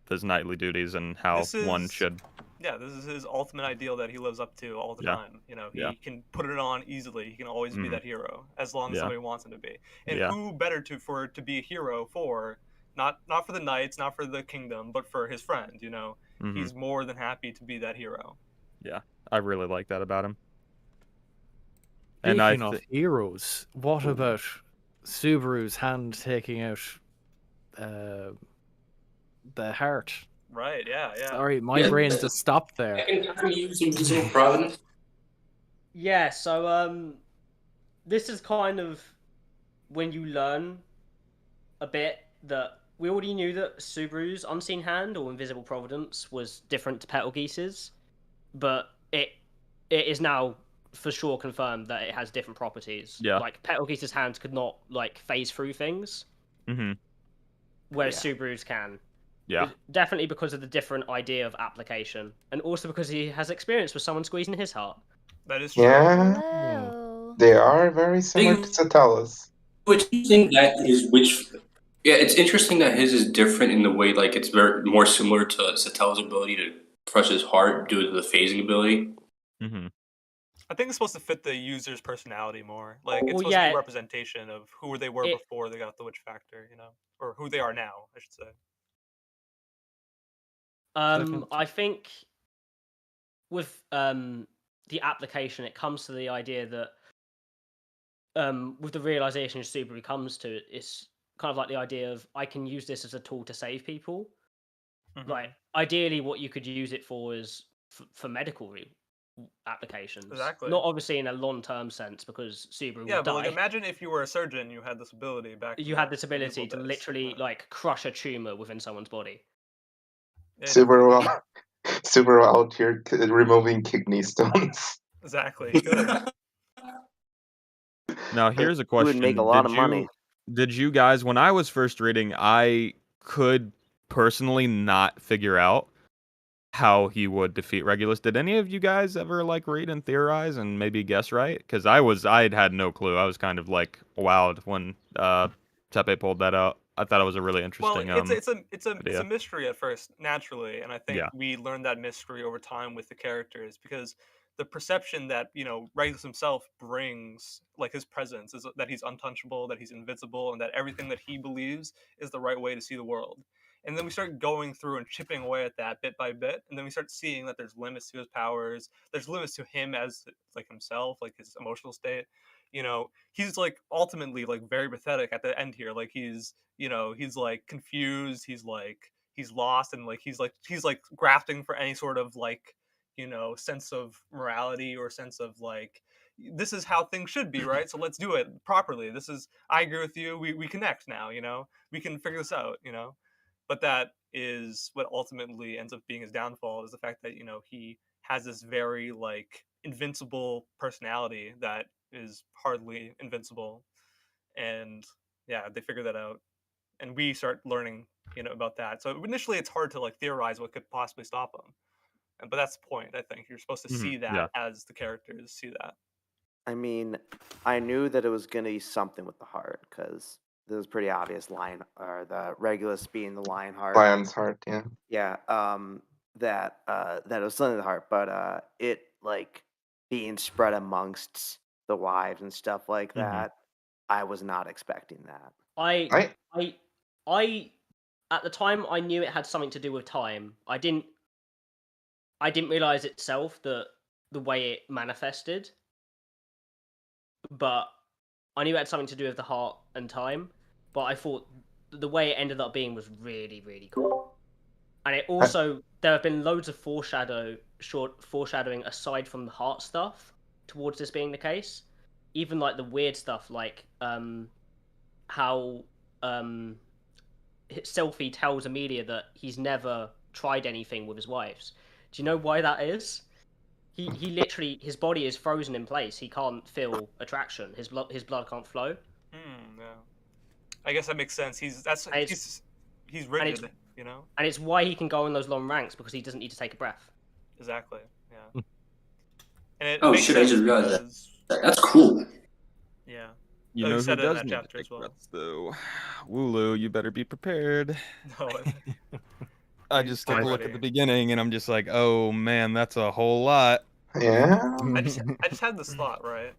his knightly duties and how This one is- should. Yeah, this is his ultimate ideal that he lives up to all the Yeah. time. He Yeah. can put it on easily. He can always be Mhm. that hero as long as Yeah. somebody wants him to be. And Yeah. who better to be a hero for? Not for the knights, not for the kingdom, but for his friend. Mhm. He's more than happy to be that hero. Yeah, I really like that about him. Speaking And I of heroes, what about Subaru's hand taking out the heart? Right, yeah. Sorry, my Yeah. brain just stopped there. Second time you use Invisible Providence? Yeah, so this is kind of when you learn a bit that we already knew that Subaru's Unseen Hand or Invisible Providence was different to Petal Geese's, but it is now for sure confirmed that it has different properties. Yeah. Like Petal Geese's hands could not like phase through things, whereas Subaru's can. Yeah. Definitely because of the different idea of application, and also because he has experience with someone squeezing his heart. That is true. Yeah. They are very similar to Satella's. Which you think that is which? Yeah, it's interesting that his is different in the way like it's very more similar to Satella's ability to crush his heart due to the phasing ability. I think it's supposed to fit the user's personality more. Like, it's Well, supposed to yeah. be a representation of who they were before they got the witch factor, you know? Or who they are now, I should say. I think with the application, it comes to the idea that with the realization Subaru comes to, it's kind of like the idea of I can use this as a tool to save people. Like, ideally, what you could use it for is for medical applications. Exactly. Not obviously in a long-term sense because Subaru Yeah, would but like, die. imagine if you were a surgeon, you had this ability back. You had this ability to literally like crush a tumor within someone's body. Subaru out here removing kidney stones. Exactly. Good. Now here's a You question: would make a lot of money. Did you guys, when I was first reading, I could personally not figure out how he would defeat Regulus. Did any of you guys ever like read and theorize and maybe guess right? Because I had no clue. I was kind of like wowed when Tepe pulled that out. I thought it was a really interesting. Well, it's a idea. mystery at first, naturally, and I think Yeah. we learned that mystery over time with the characters because the perception that Regulus himself brings, like his presence, is that he's untouchable, that he's invincible, and that everything that he believes is the right way to see the world. And then we start going through and chipping away at that bit by bit, and then we start seeing that there's limits to his powers, there's limits to him as like himself, like his emotional state. He's like ultimately like very pathetic at the end here. Like he's like confused, he's lost, and like he's like grafting for any sort of like sense of morality or sense of like this is how things should be, right? So let's do it properly. I agree with you. We connect now, we can figure this out, but that is what ultimately ends up being his downfall, is the fact that he has this very like invincible personality that is hardly invincible. And yeah, they figure that out, and we start learning about that. So initially it's hard to like theorize what could possibly stop him, but that's the point. I think you're supposed to see that as the characters see that. I mean, I knew that it was going to be something with the heart because there was pretty obvious the Regulus being the lion heart. Lion's heart, yeah. Yeah, that it was something with the heart, but it like being spread amongst the wives and stuff like that. I was not expecting that. I at the time I knew it had something to do with time. I didn't realize itself that the way it manifested, but I knew it had something to do with the heart and time. But I thought the way it ended up being was really, really cool. And it also there have been loads of foreshadowing aside from the heart stuff towards this being the case. Even like the weird stuff, like how Selphie tells Amelia that he's never tried anything with his wives. Do you know why that is? He literally, his body is frozen in place. He can't feel attraction. His blood can't flow. Yeah. I guess that makes sense. He's rigid, And it's why he can go on those long ranks, because he doesn't need to take a breath. Exactly. Yeah. And it Oh makes shit! I sense just realized because- that. That's cool. Yeah. You Oh, know you who said it in does that need to chapter take as well. breaths, though? Wooloo, you better be prepared. No. I just took a look ready. at the beginning, and I'm just like, oh man, that's a whole lot. Yeah. I just had this thought, right?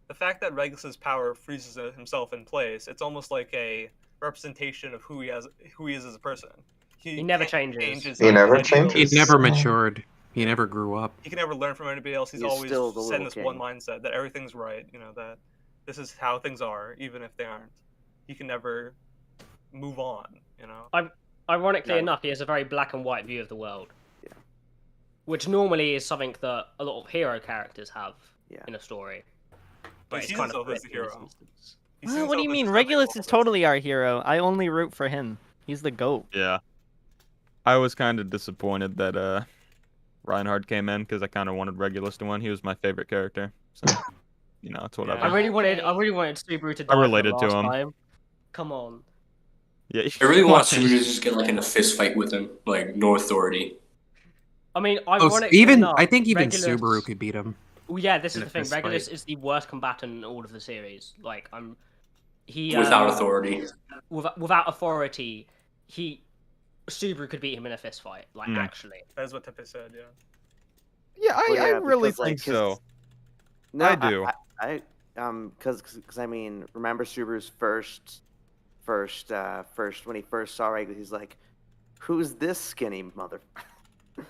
The fact that Regulus's power freezes himself in place, it's almost like a representation of who he is as a person. He never changes. He never ideals. changes. He never matured. He never grew up. He can never learn from anybody else. He's He's always still the set in little this king. one mindset that everything's right, that this is how things are, even if they aren't. He can never move on, Ironically No. enough, he has a very black and white view of the world. Yeah. Which normally is something that a lot of hero characters have Yeah. in a story. He But it's sees kind of himself as the flipped in this hero. instance. He Well, sees what do you himself mean? as Regulus something is totally our hero. I only root for him. He's the GOAT. Yeah. I was kind of disappointed that Reinhardt came in because I kind of wanted Regulus to win. He was my favorite character. So, it's whatever. I really wanted Subaru to die. I related for the to last him. time. Come on. Yeah. I really want Subaru to just get like in a fist fight with him, like no authority. I mean, Oh, ironically even enough, I think even Regulus... Subaru could beat him. Well, yeah, this is in a the thing. fist Regulus fight. is the worst combatant in all of the series. Like, Without authority. Without authority, Subaru could beat him in a fist fight. Like, Mm. actually. That's what Tepe said, yeah. Yeah, Well, I yeah, really because, like, think so. No, I do. Because I mean, remember Subaru's first when he first saw Regulus, he's like, "Who's this skinny mother?"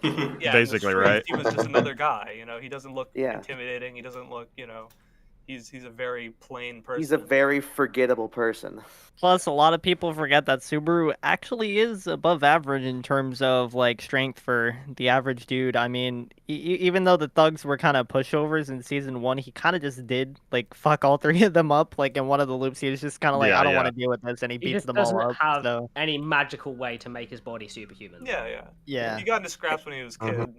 Yeah, in the Basically, streets, right? He was just another guy, He doesn't look Yeah. intimidating. He doesn't look, he's a very plain person. He's a very forgettable person. Plus, a lot of people forget that Subaru actually is above average in terms of like strength for the average dude. I mean, even though the thugs were kind of pushovers in season 1, he kind of just did like fuck all 3 of them up. Like in one of the loops, he was just kind of like, Yeah, I don't yeah. want to deal with this, and he He beats just them all doesn't up. have So any magical way to make his body superhuman. Yeah. yeah, He got into scraps when he was a kid. Mhm.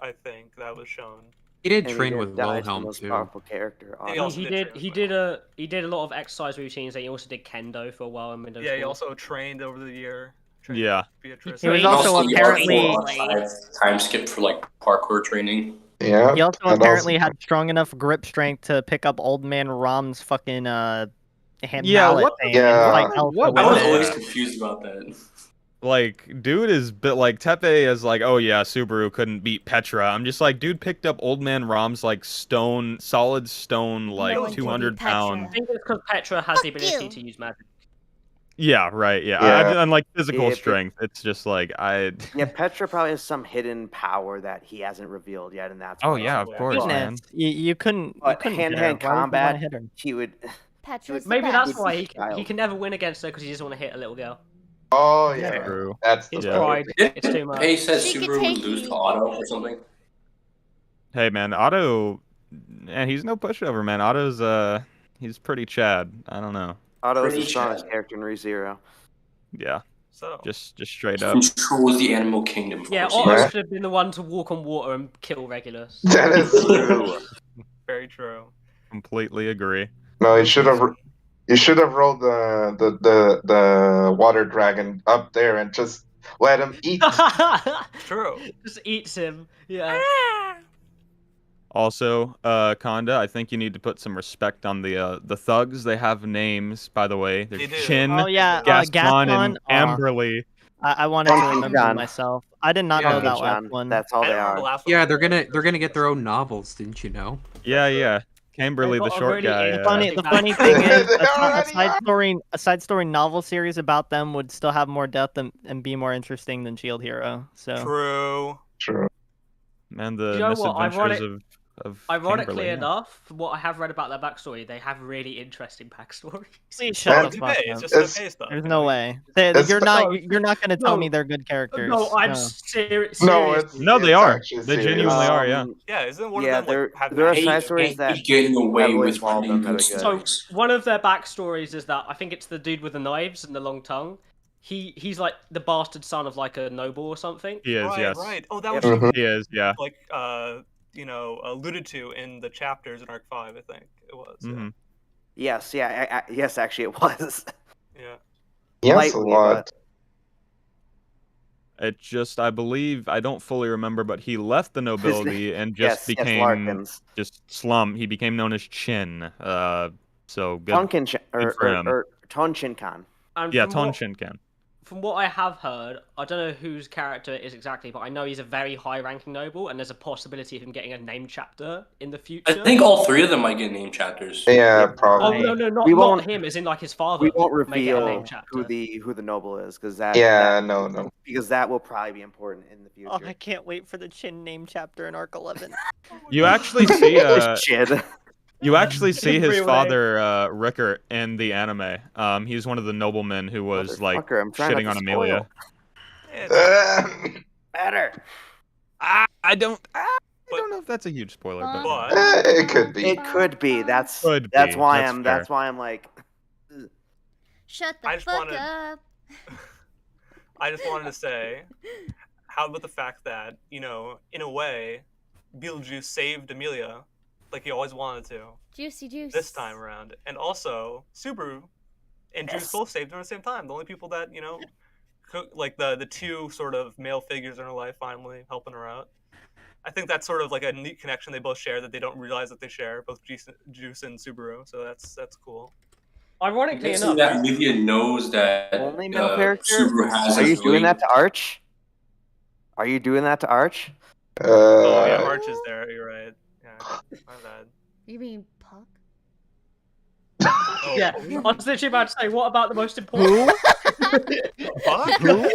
I think that was shown. He did And train he with died the Wilhelm most too. powerful character. And he on- also He did did. train He as did well. a. He did a lot of exercise routines. And he also did kendo for a while in middle Yeah, he school. also trained over the year. Trained Yeah. Beatrice. He was He also he apparently- time skip for like parkour training. Yeah. he also and apparently had strong enough grip strength to pick up Old Man Rom's fucking Yeah, mallet what the thing Yeah. and fight Elsa What with I was Yeah. it. always confused about that. Like, dude is bit like Tepe is like, oh yeah, Subaru couldn't beat Petra. I'm just like, dude picked up Old Man Rom's like solid stone, like one can beat 200 Petra. pound. I think it's because Petra has the Fuck ability you. to use magic. Yeah, right. Yeah, Yeah. and like physical Yeah, strength. It's just like Yeah, Petra probably has some hidden power that he hasn't revealed yet, and that's Oh why yeah, he's of so course, bad. man. Goodness, you couldn't. But hit her. hand-to-hand Why would you wanna combat, hit her? he would. Petra's the Maybe best. that's why he Child. can never win against her because he doesn't want to hit a little girl. Oh yeah. True. That's the His Yeah. pride. It's too much. Pei says She could Subaru would take lose you. to Otto or something. Hey man, Otto, and he's no pushover, man. Otto's he's pretty Chad. I don't know. Otto is the Pretty strongest Chad. character in ReZero. Yeah, So just straight up. Controls the animal kingdom. Yeah, Of course, Otto Yeah. should have been the one to walk on water and kill Regulus. That is true. very true. Completely agree. No, you should have. You should have rolled the water dragon up there and just let him eat. True. Just eats him. Yeah. Also, Conda, I think you need to put some respect on the thugs. They have names, by the way. They There's do. Chin, Oh yeah, Gaston, and Gaston. Amberly. I wanted to Funky remember John. myself. I did not Yeah, know that John, last one. That's all I they don't remember are. the last one. Yeah, they're gonna get their own novels, didn't you know? Yeah. Camberly, They've the got a short really guy. interesting The funny thing is, They a already side story novel series about them would still have more depth and be more interesting than Shield Hero. So True. True. Man, the You know what, misadventures of Ironically Camberly, yeah. enough, from what I have read about their backstory, they have really interesting backstories. please shut Well, the fuck Tepe, it's up. just It's- Tepe stuff. There's you no know? way. It's- You're not gonna tell No. me they're good characters. No, I'm No. serious. No, it's No, they it's are. actually They serious. genuinely are, yeah. Yeah, isn't one Yeah, of them there like have there are magic? side stories that He's getting away heavily with involve finding them that good are good. So stories. one of their backstories is that I think it's the dude with the knives and the long tongue. He's like the bastard son of like a noble or something. He is, Right, yes. right. Oh, that was Mhm. He is, yeah. like alluded to in the chapters in Arc 5, I think it was. Mhm. yes, yeah, yes, actually it was. Yeah. Yes, a Lightly, lot. It just, I believe, I don't fully remember, but he left the nobility and just yes, became Larkins. just slum. He became known as Chin. So good. Tonkin good for him. or Ton Shinkan. And Yeah, from Ton what- Shinkan. From what I have heard, I don't know whose character it is exactly, but I know he's a very high-ranking noble, and there's a possibility of him getting a name chapter in the future. I think all three of them might get name chapters. Yeah, Oh probably. no, not We won't- him, as in like his father. We won't may get a name reveal chapter. who the noble is because that Yeah, no. because that will probably be important in the future. Oh, I can't wait for the Chin name chapter in Arc 11. You actually see Shit. you actually see his Really? father Rickert in the anime. He's one of the noblemen who was like Motherfucker, I'm trying shitting not on to Amelia. spoil. Better. I don't know if that's a huge spoiler, but it could be. It could be. That's Could that's be. why That's I'm fair. that's why I'm like Shut I the just fuck wanted- up. I just wanted to say, how about the fact that, in a way, Beetlejuice saved Amelia like he always wanted to Juicy juice. this time around. And also, Subaru and Juice both saved her at the same time. The only people that, like the two sort of male figures in her life finally helping her out. I think that's sort of like a neat connection they both share that they don't realize that they share, both Juice and Subaru. So that's cool. Ironically Guessing enough, that Amelia knows that only male character. Subaru has Are a you doing that ability. to Arch? Are you doing that to Arch? Oh yeah, Arch is there. You're right. Yeah, my bad. You mean Puck? Oh, yeah, I was literally about to say, what about the most important? Fuck?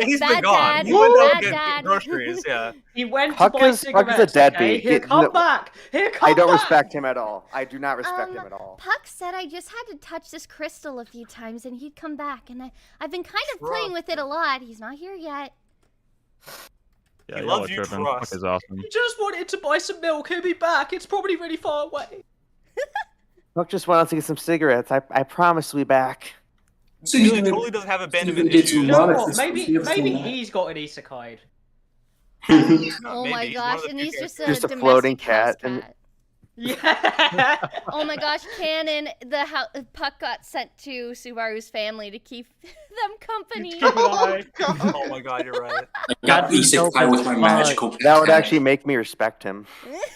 He's Bad been gone. dad. He went out Bad to get dad. groceries. Yeah. He went Puck to buy is a cigarettes. deadbeat. Okay? Here, come back. Here, come I don't back. respect him at all. I do not respect him at all. Puck said I just had to touch this crystal a few times and he'd come back, and I've been kind of playing with it a lot. He's not here yet. Yeah, He y'all loves are you, tripping. Trust. Fuck is awesome. He just wanted to buy some milk. He'll be back. It's probably really far away. Puck just went out to get some cigarettes. I promise we'll be back. So He you totally doesn't have abandonment did issues. some You know Monarchs what? is Maybe supposed to be he's got an isekai. Oh my Maybe. He's one gosh, of the and few he's just a Just a domestic floating house cat and- cat. Yeah. Oh my gosh, Canon, Puck got sent to Subaru's family to keep them company. Oh my god, you're right. I got isekai with my magical pet. That would actually make me respect him.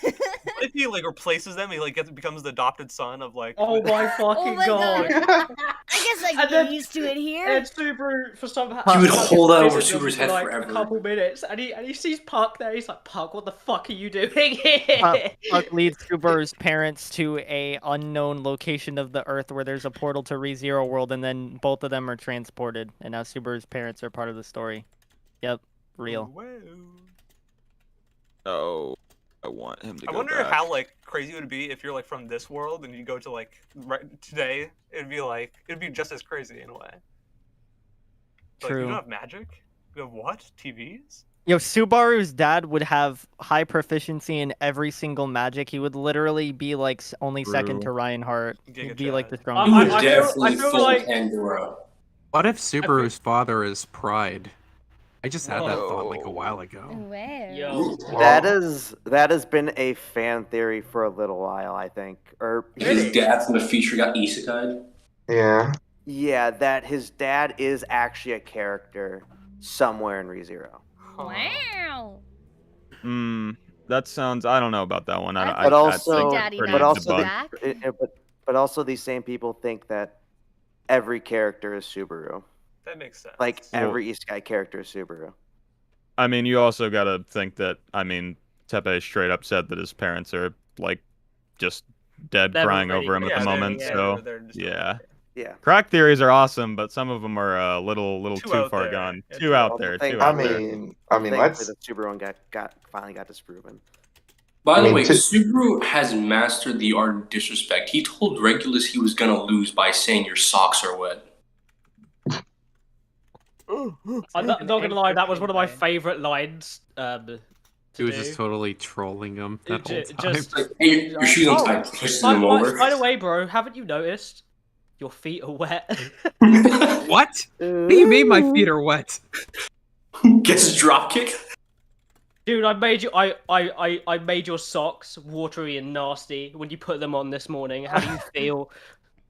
What if he like replaces them? He like becomes the adopted son of like. Oh my fucking Oh my god. I guess I can And get then- used to it here. And Subaru, for some He would hold that over visit them Subaru's for, head like, forever. a couple minutes, and he sees Puck there. He's like, Puck, what the fuck are you doing here? Puck leads Subaru's parents to a unknown location of the Earth where there's a portal to ReZero World, and then both of them are transported, and now Subaru's parents are part of the story. Yep, real. Oh, I want him to go I wonder back. how like crazy it would be if you're like from this world and you go to like today. It'd be just as crazy in a way. Like, you True. don't have magic. You have what? TVs? Yo, Subaru's dad would have high proficiency in every single magic. He would literally be like only second True. to Reinhardt. He'd be like the He strongest. would I definitely feel full like- Pandora. What if Subaru's father is Pride? I just had that thought like a while ago. Wow. Yo. That has been a fan theory for a little while, I think. Or His dad from the feature got isekai. Yeah. yeah, that his dad is actually a character somewhere in ReZero. Wow. That sounds. I don't know about that one. I, But I, also, that's Daddy pretty but also, debunked. back. but also, these same people think that every character is Subaru. That makes sense. Like Well- every Isekai character is Subaru. I mean, you also gotta think that. I mean, Tepe straight up said that his parents are like just dead, They're crying already- over him at Yeah, the they're- moment. yeah, So they're just- yeah, Yeah. crack theories are awesome, but some of them are a little Too too out far there. gone. Yeah, Too too out out there. there. Too I out there. I mean, Thankfully, let's. the Subaru one finally got disproven. By the mean, way, to- Subaru has mastered the art of disrespect. He told Regulus he was gonna lose by saying your socks are wet. I'm not gonna lie, that was one of my favorite lines. He was just totally trolling him that whole time. Just, Hey, your shoes Oh, untied. Pushing him over. by the way, bro, haven't you noticed? Your feet are wet. What? What do you mean my feet are wet? Gets a drop kick. Dude, I made you. I made your socks watery and nasty when you put them on this morning. How do you feel?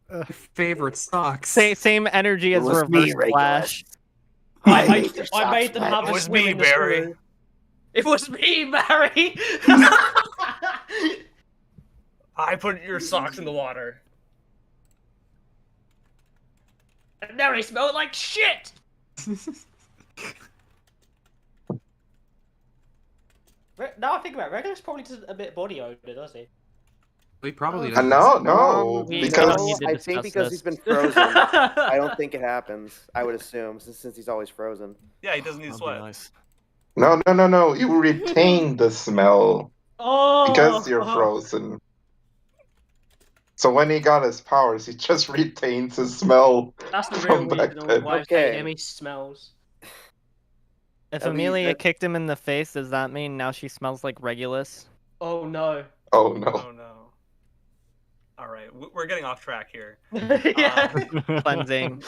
My favorite socks. Same energy as was me, Reverse Flash. I made them have It a was swim me, in the Barry. pool. It was me, Barry. I put your socks in the water. And now they smell like shit. Now I think about it, Regulus probably does a bit body odor, does he? He probably No, doesn't. no, We because don't need to I discuss think because he's this. been frozen. I don't think it happens. I would assume since he's always frozen. Yeah, he doesn't need That'd be sweat. nice. no. You retain the smell Oh, because you're frozen. So when he got his powers, he just retains his smell That's the real from back reason all then. wives Okay. hate him. He smells. If At least Amelia that- kicked him in the face, does that mean now she smells like Regulus? Oh no. Oh no. Oh no. All right, we're getting off track here. Yeah. Cleansing.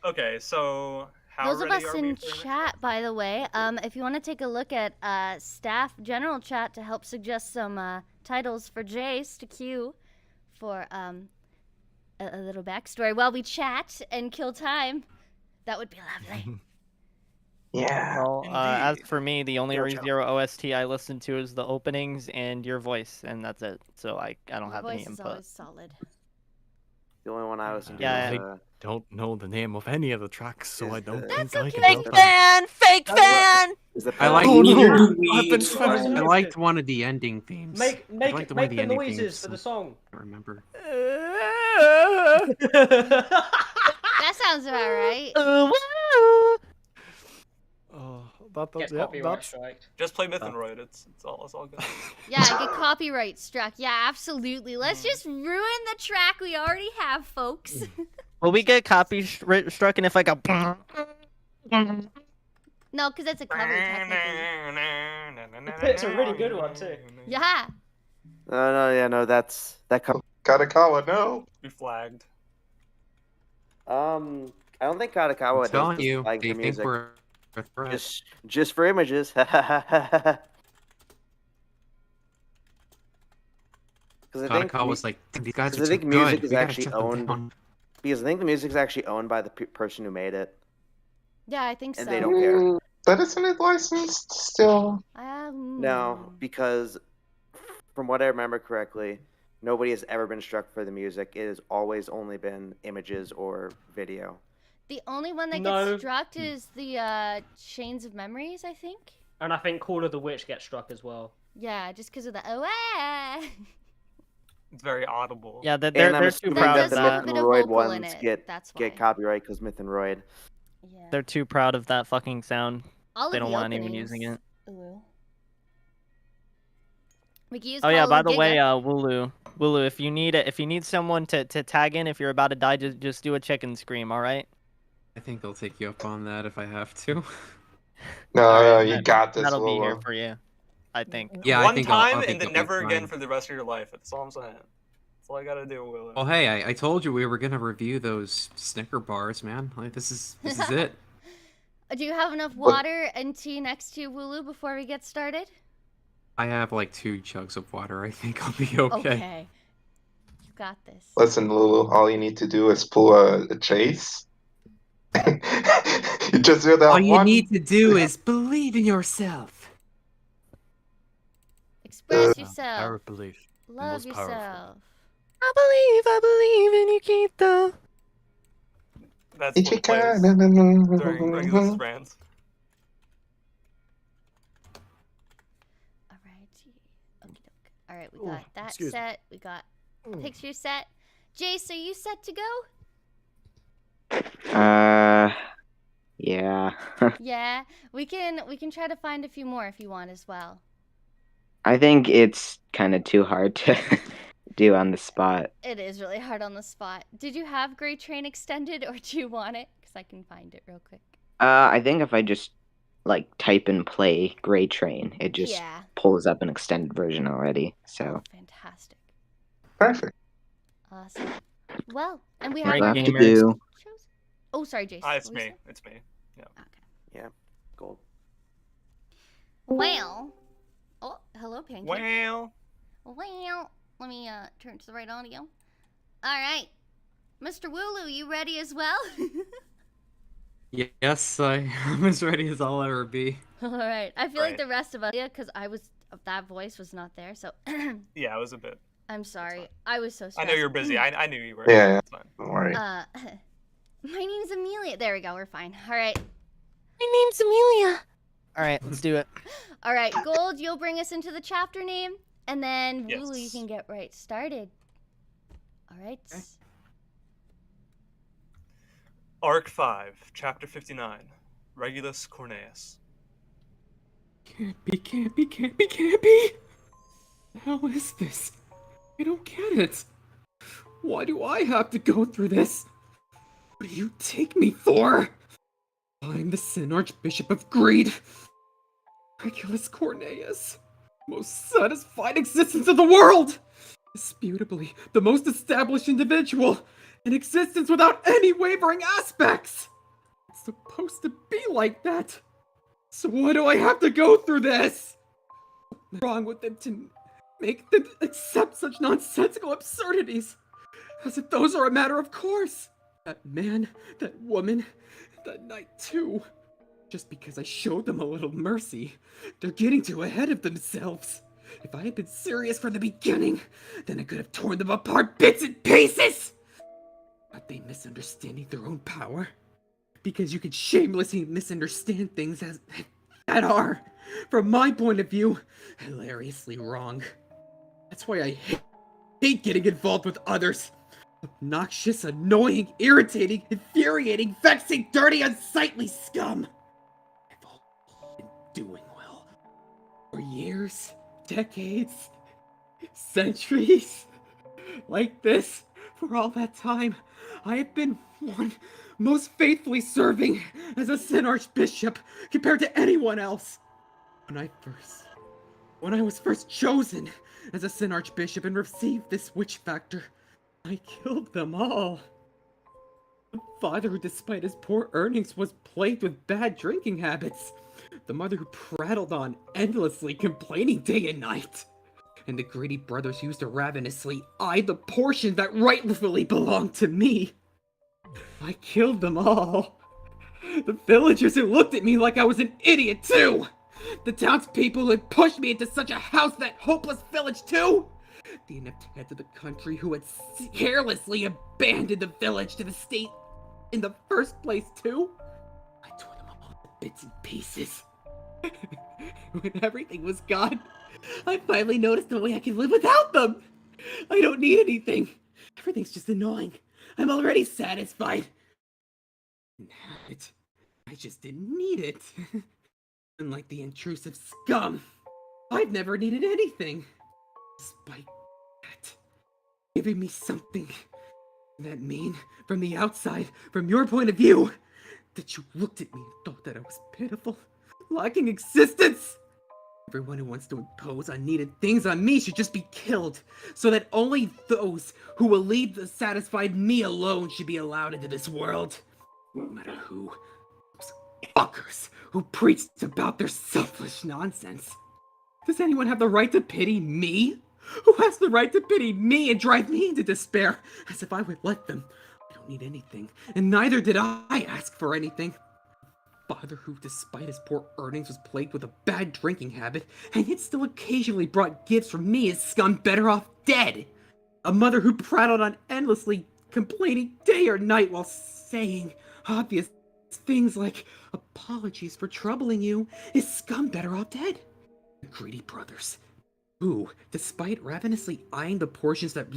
Okay, so how Those of ready us are we in for next chat, by the way, if you want to take a look at staff general chat to help suggest some titles for Jace to queue for a little backstory while we chat and kill time, that would be lovely. Yeah. Well, as for me, the only Yo, ReZero OST I listen to is the openings and your voice, and that's it. So I don't Your have any voice is input. always solid. The only one I listen to Yeah, is I don't know the name of any of the tracks, so I don't That's think I can okay. help Fake them. fan! Fake fan! is the I like. Oh, no. Neither we, I've been it's fine. fine. I liked one of the ending themes. I liked one Make of the ending noises themes. for the song. I remember. That sounds about right. Oh, that, Gets yep, copyright that's strike. Just play Mythenroid. It's all good. Yeah, get copyright struck. Yeah, absolutely. Let's just ruin the track we already have, folks. Will we get struck and if I go? No, because it's a cover, technically. It's a really good one too. Yeah. No, that's that comes. Katakawa, no. We flagged. I don't think Katakawa I'm does telling this you, flag they for think music. we're a threat. Just for images. Because Katakawa's like, these guys are I too think music good. is We gotta actually shut them owned. down. Because I think the music's actually owned by the person who made it, Yeah, I think and so. they don't care. But isn't it licensed still? No, because from what I remember correctly, nobody has ever been struck for the music. It has always only been images or video. The only one that No. gets struck is the Chains of Memories, I think. And I think Call of the Witch gets struck as well. Yeah, just because of the It's very audible. Yeah, they're And I'm too assuming proud that of the have a Myth bit and of Roid vocal in ones it, that's get why. copyright because Myth and Roid. Yeah. They're too proud of that fucking sound. All They of don't the want anyone using it. openings. Ooh. We can use Oh yeah, by Follow the way, Giga. Wooloo, if you need someone to tag in if you're about to die, just do a chicken scream, all right? I think they'll take you up on that if I have to. No, Alright, you that- got this, That'll be here Lolo. for you, I think. Yeah, I One think time I think and then I'll be never again fine. for the rest of your life. That's all I'm saying. That's all I gotta do, Willow. Well, hey, I told you we were gonna review those Snicker bars, man. Like this is it. Do you have enough water and tea next to you, Wooloo, before we get started? I have like 2 jugs of water. I think I'll be okay. You got this. Listen, Lulu, all you need to do is pull a chase. You just do that All you one. need to do is believe in yourself. Express Power yourself. of belief. Love most powerful. yourself. I believe in you, Keita. That's what plays during Regulus rants. Alright, we Ooh, got that excuse me. set. We got picture set. Jace, are you set to go? Yeah. Yeah. We can try to find a few more if you want as well. I think it's kind of too hard to do on the spot. It is really hard on the spot. Did you have Great Train Extended or do you want it? Because I can find it real quick. I think if I just like type and play Gray Train, it just Yeah. pulls up an extended version already. So Fantastic. Perfect. Awesome. Well, and we have Great our gamers. favorite Do. shows. Oh, sorry, Jason. It's me. It's me. Yeah. Yeah, gold. Well. Oh, hello, Pancake. Well. Well, let me turn to the right audio. All right, Mr. Wooloo, you ready as well? Yes, I'm as ready as I'll ever be. All right. I feel like Right. the rest of us, yeah, because that voice was not there. So Yeah, it was a bit. I'm sorry. I was so I stressed. know you're busy. I knew you were. Yeah, It's fine. don't worry. My name's Amelia. There we go. We're fine. All right. My name's Amelia. All right, let's do it. All right, Gold, you'll bring us into the chapter name, and then Yes. Wooloo, you can get right started. All right. Arc 5, Chapter 59, Regulus Corneus. Can't be. The hell is this? I don't get it. Why do I have to go through this? What do you take me for? I'm the Sin Archbishop of Greed. Regulus Cornelius. Most satisfied existence of the world! Disputably, the most established individual. In existence without any wavering aspects! It's supposed to be like that. So why do I have to go through this? What's wrong with them to make them accept such nonsensical absurdities? As if those are a matter of course. That man, that woman, that night too. Just because I showed them a little mercy, they're getting too ahead of themselves. If I had been serious from the beginning, then I could have torn them apart bits and pieces! But they misunderstanding their own power? Because you can shamelessly misunderstand things as that are, from my point of view, hilariously wrong. That's why I hate getting involved with others. Obnoxious, annoying, irritating, infuriating, vexing, dirty, unsightly scum. I've all been doing well. For years, decades, centuries. Like this, for all that time, I have been one most faithfully serving as a Sin Archbishop compared to anyone else. When I was first chosen as a Sin Archbishop and received this witch factor, I killed them all. The father who, despite his poor earnings, was plagued with bad drinking habits. The mother who prattled on endlessly, complaining day and night. And the greedy brothers who used to ravenously eye the portion that rightfully belonged to me. I killed them all. The villagers who looked at me like I was an idiot too. The townspeople who had pushed me into such a house, that hopeless village too. The inept heads of the country who had carelessly abandoned the village to the state in the first place too. I tore them all to bits and pieces. When everything was gone, I finally noticed the way I can live without them. I don't need anything. Everything's just annoying. I'm already satisfied. I just didn't need it. Unlike the intrusive scum, I've never needed anything. Despite that, giving me something. That mean, from the outside, from your point of view, that you looked at me and thought that I was pitiful, lacking existence. Everyone who wants to impose unneeded things on me should just be killed, so that only those who will leave the satisfied me alone should be allowed into this world. No matter who. Those fuckers who preached about their selfish nonsense. Does anyone have the right to pity me? Who has the right to pity me and drive me into despair, as if I would let them? I don't need anything, and neither did I ask for anything. Father who, despite his poor earnings, was plagued with a bad drinking habit, and yet still occasionally brought gifts from me is scum better off dead. A mother who prattled on endlessly, complaining day or night while saying obvious things like apologies for troubling you is scum better off dead. The greedy brothers who, despite ravenously eyeing the portions that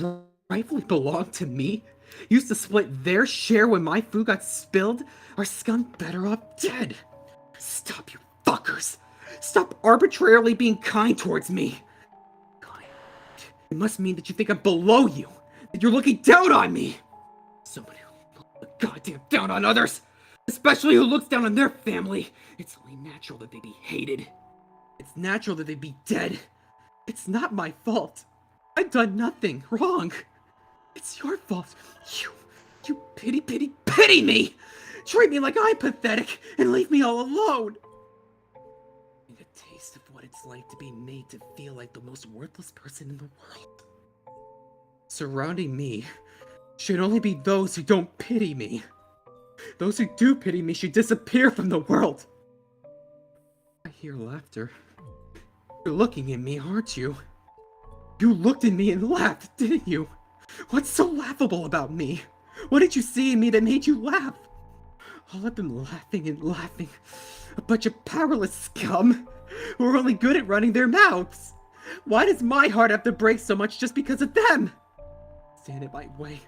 rightfully belonged to me, used to split their share when my food got spilled, are scum better off dead. Stop, you fuckers! Stop arbitrarily being kind towards me! Kind. It must mean that you think I'm below you, that you're looking down on me! Someone who looks goddamn down on others, especially who looks down on their family. It's only natural that they be hated. It's natural that they be dead. It's not my fault. I've done nothing wrong. It's your fault. You pity me! Treat me like I'm pathetic and leave me all alone! Need a taste of what it's like to be made to feel like the most worthless person in the world. Surrounding me should only be those who don't pity me. Those who do pity me should disappear from the world. I hear laughter. You're looking at me, aren't you? You looked at me and laughed, didn't you? What's so laughable about me? What did you see in me that made you laugh? All of them laughing and laughing. A bunch of powerless scum who are only good at running their mouths. Why does my heart have to break so much just because of them? Stand in my way.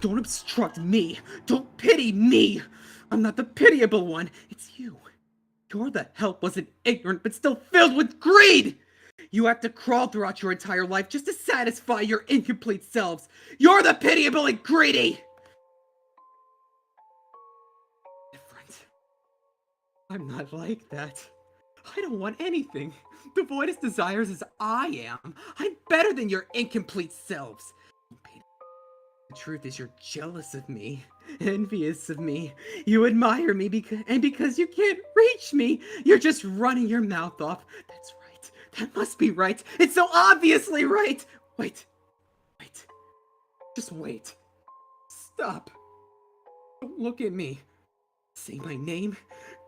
Don't obstruct me. Don't pity me. I'm not the pitiable one. It's you. You're the helpless and ignorant, but still filled with greed. You have to crawl throughout your entire life just to satisfy your incomplete selves. You're the pitiable and greedy! Different. I'm not like that. I don't want anything. Devoid as desires as I am. I'm better than your incomplete selves. The truth is you're jealous of me, envious of me. You admire me because you can't reach me. You're just running your mouth off. That's right. That must be right. It's so obviously right. Wait. Just wait. Stop. Don't look at me. Say my name.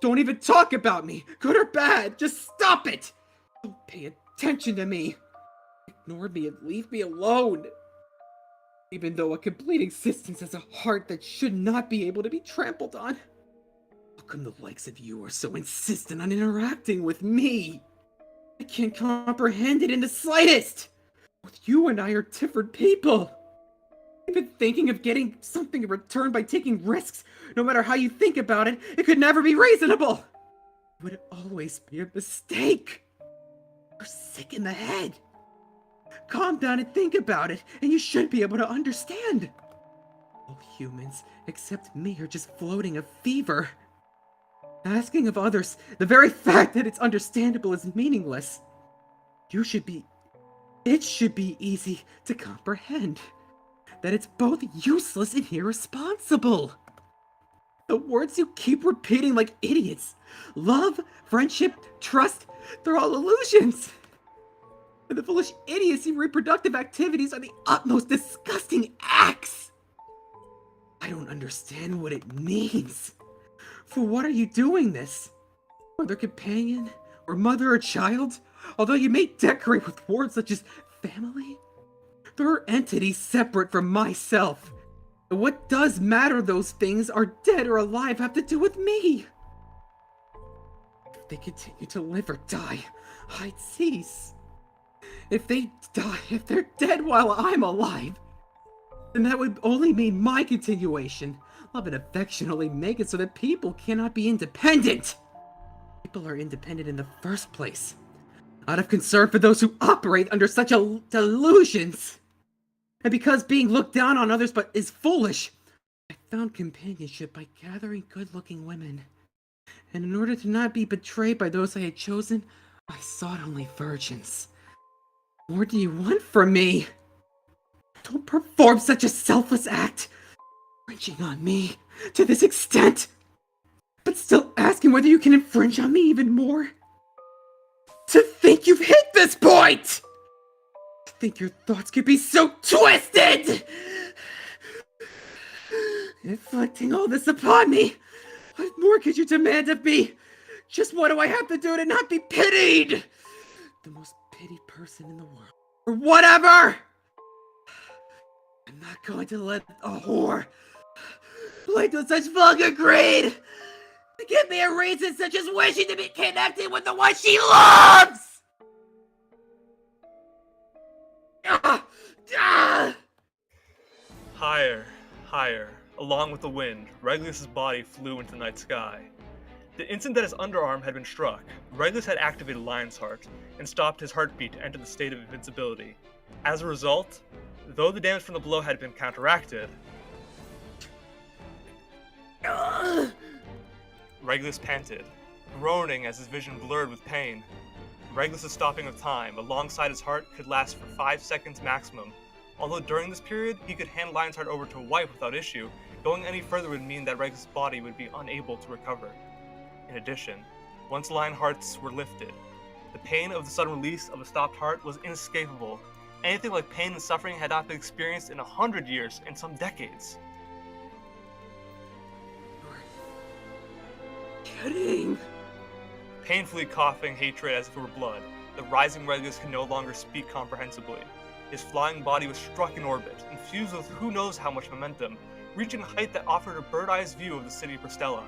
Don't even talk about me, good or bad. Just stop it. Don't pay attention to me. Ignore me and leave me alone. Even though a complete existence has a heart that should not be able to be trampled on. How come the likes of you are so insistent on interacting with me? I can't comprehend it in the slightest. Both you and I are different people. Even thinking of getting something in return by taking risks, no matter how you think about it, it could never be reasonable. It would always be a mistake. You're sick in the head. Calm down and think about it, and you should be able to understand. All humans, except me, are just floating a fever. Asking of others, the very fact that it's understandable is meaningless. It should be easy to comprehend that it's both useless and irresponsible. The words you keep repeating like idiots. Love, friendship, trust, they're all illusions. And the foolish idiocy reproductive activities are the utmost disgusting acts. I don't understand what it means. For what are you doing this? Whether companion, or mother or child? Although you may decorate with words such as family, there are entities separate from myself. And what does matter those things are dead or alive have to do with me? If they continue to live or die, I'd cease. If they're dead while I'm alive, then that would only mean my continuation. Love and affection only make it so that people cannot be independent. People are independent in the first place, out of concern for those who operate under such delusions. And because being looked down on others but is foolish, I found companionship by gathering good-looking women. And in order to not be betrayed by those I had chosen, I sought only virgins. What do you want from me? Don't perform such a selfless act, infringing on me to this extent, but still asking whether you can infringe on me even more. To think you've hit this point! To think your thoughts could be so twisted! Inflicting all this upon me, what more could you demand of me? Just what do I have to do to not be pitied? The most pitied person in the world. Or whatever! I'm not going to let a whore play to such vulgar greed to give me a reason such as wishing to be connected with the one she loves! Higher, higher, along with the wind, Regulus's body flew into the night sky. The instant that his underarm had been struck, Regulus had activated Lion's Heart and stopped his heartbeat to enter the state of invincibility. As a result, though the damage from the blow had been counteracted, Regulus panted, groaning as his vision blurred with pain. Regulus' stopping of time alongside his heart could last for 5 seconds maximum, although during this period he could hand Lion's Heart over to a wife without issue. Going any further would mean that Regulus' body would be unable to recover. In addition, once Lion Hearts were lifted, the pain of the sudden release of a stopped heart was inescapable. Anything like pain and suffering had not been experienced in 100 years, in some decades. Kidding. Painfully coughing hatred as if it were blood, the rising Regulus could no longer speak comprehensibly. His flying body was struck in orbit, infused with who knows how much momentum, reaching a height that offered a bird-eye's view of the city of Pristella,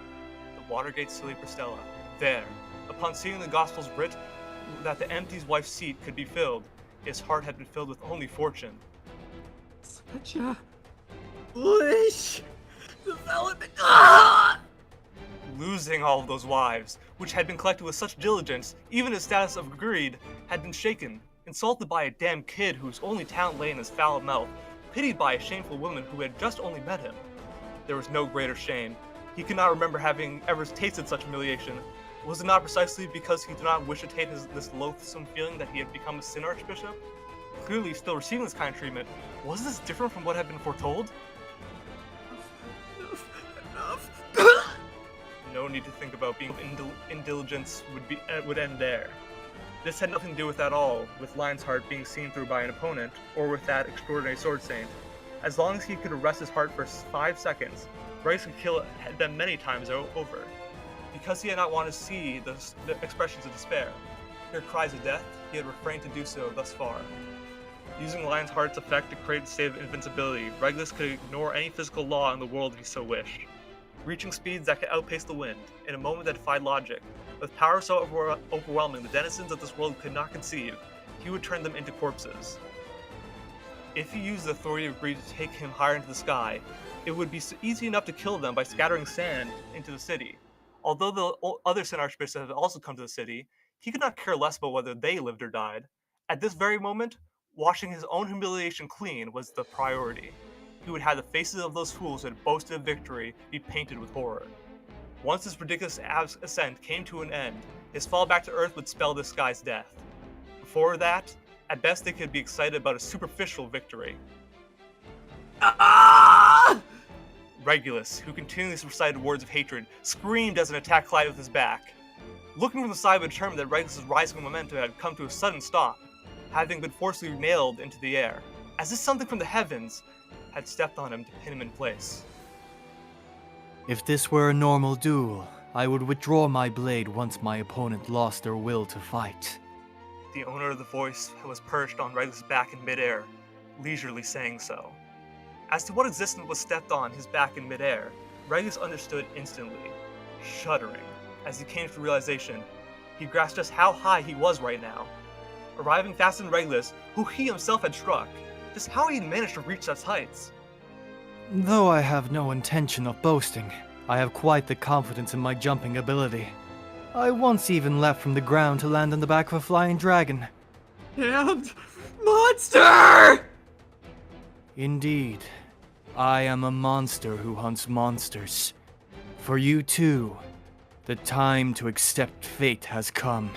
the Watergate City of Pristella. There, upon seeing the Gospels writ that the empty wife's seat could be filled, his heart had been filled with only fortune. Such a foolish development. Ah! Losing all of those wives, which had been collected with such diligence, even his status of greed had been shaken, insulted by a damn kid whose only talent lay in his foul mouth, pitied by a shameful woman who had just only met him. There was no greater shame. He could not remember having ever tasted such humiliation, Was it not precisely because he did not wish to take this loathsome feeling that he had become a Sin Archbishop? Clearly still receiving this kind of treatment, was this different from what had been foretold? No need to think about being indulgence would end there. This had nothing to do with at all with Lionheart being seen through by an opponent, or with that extraordinary sword saint. As long as he could arrest his heart for 5 seconds, Regulus could kill them many times over. Because he had not wanted to see the expressions of despair, hear cries of death, he had refrained to do so thus far. Using Lionheart's effect to create a state of invincibility, Regulus could ignore any physical law in the world if he so wished. Reaching speeds that could outpace the wind, in a moment that defied logic, with power so overwhelming the denizens of this world could not conceive, he would turn them into corpses. If he used the authority of greed to take him higher into the sky, it would be easy enough to kill them by scattering sand into the city. Although the other Sin Archbishops had also come to the city, he could not care less about whether they lived or died. At this very moment, washing his own humiliation clean was the priority. He would have the faces of those fools who had boasted of victory be painted with horror. Once this ridiculous ascent came to an end, his fall back to Earth would spell this guy's death. Before that, at best they could be excited about a superficial victory. Regulus, who continuously recited words of hatred, screamed as an attack collided with his back. Looking from the side would determine that Regulus' rising momentum had come to a sudden stop, having been forcibly nailed into the air, as if something from the heavens had stepped on him to pin him in place. If this were a normal duel, I would withdraw my blade once my opponent lost their will to fight. The owner of the voice was perched on Regulus' back in midair, leisurely saying so. As to what existence was stepped on his back in midair, Regulus understood instantly, shuddering. As he came to realization, he grasped just how high he was right now. Arriving faster than Regulus, who he himself had struck, just how he had managed to reach such heights. Though I have no intention of boasting, I have quite the confidence in my jumping ability. I once even leapt from the ground to land on the back of a flying dragon. And monster! Indeed, I am a monster who hunts monsters. For you too, the time to accept fate has come.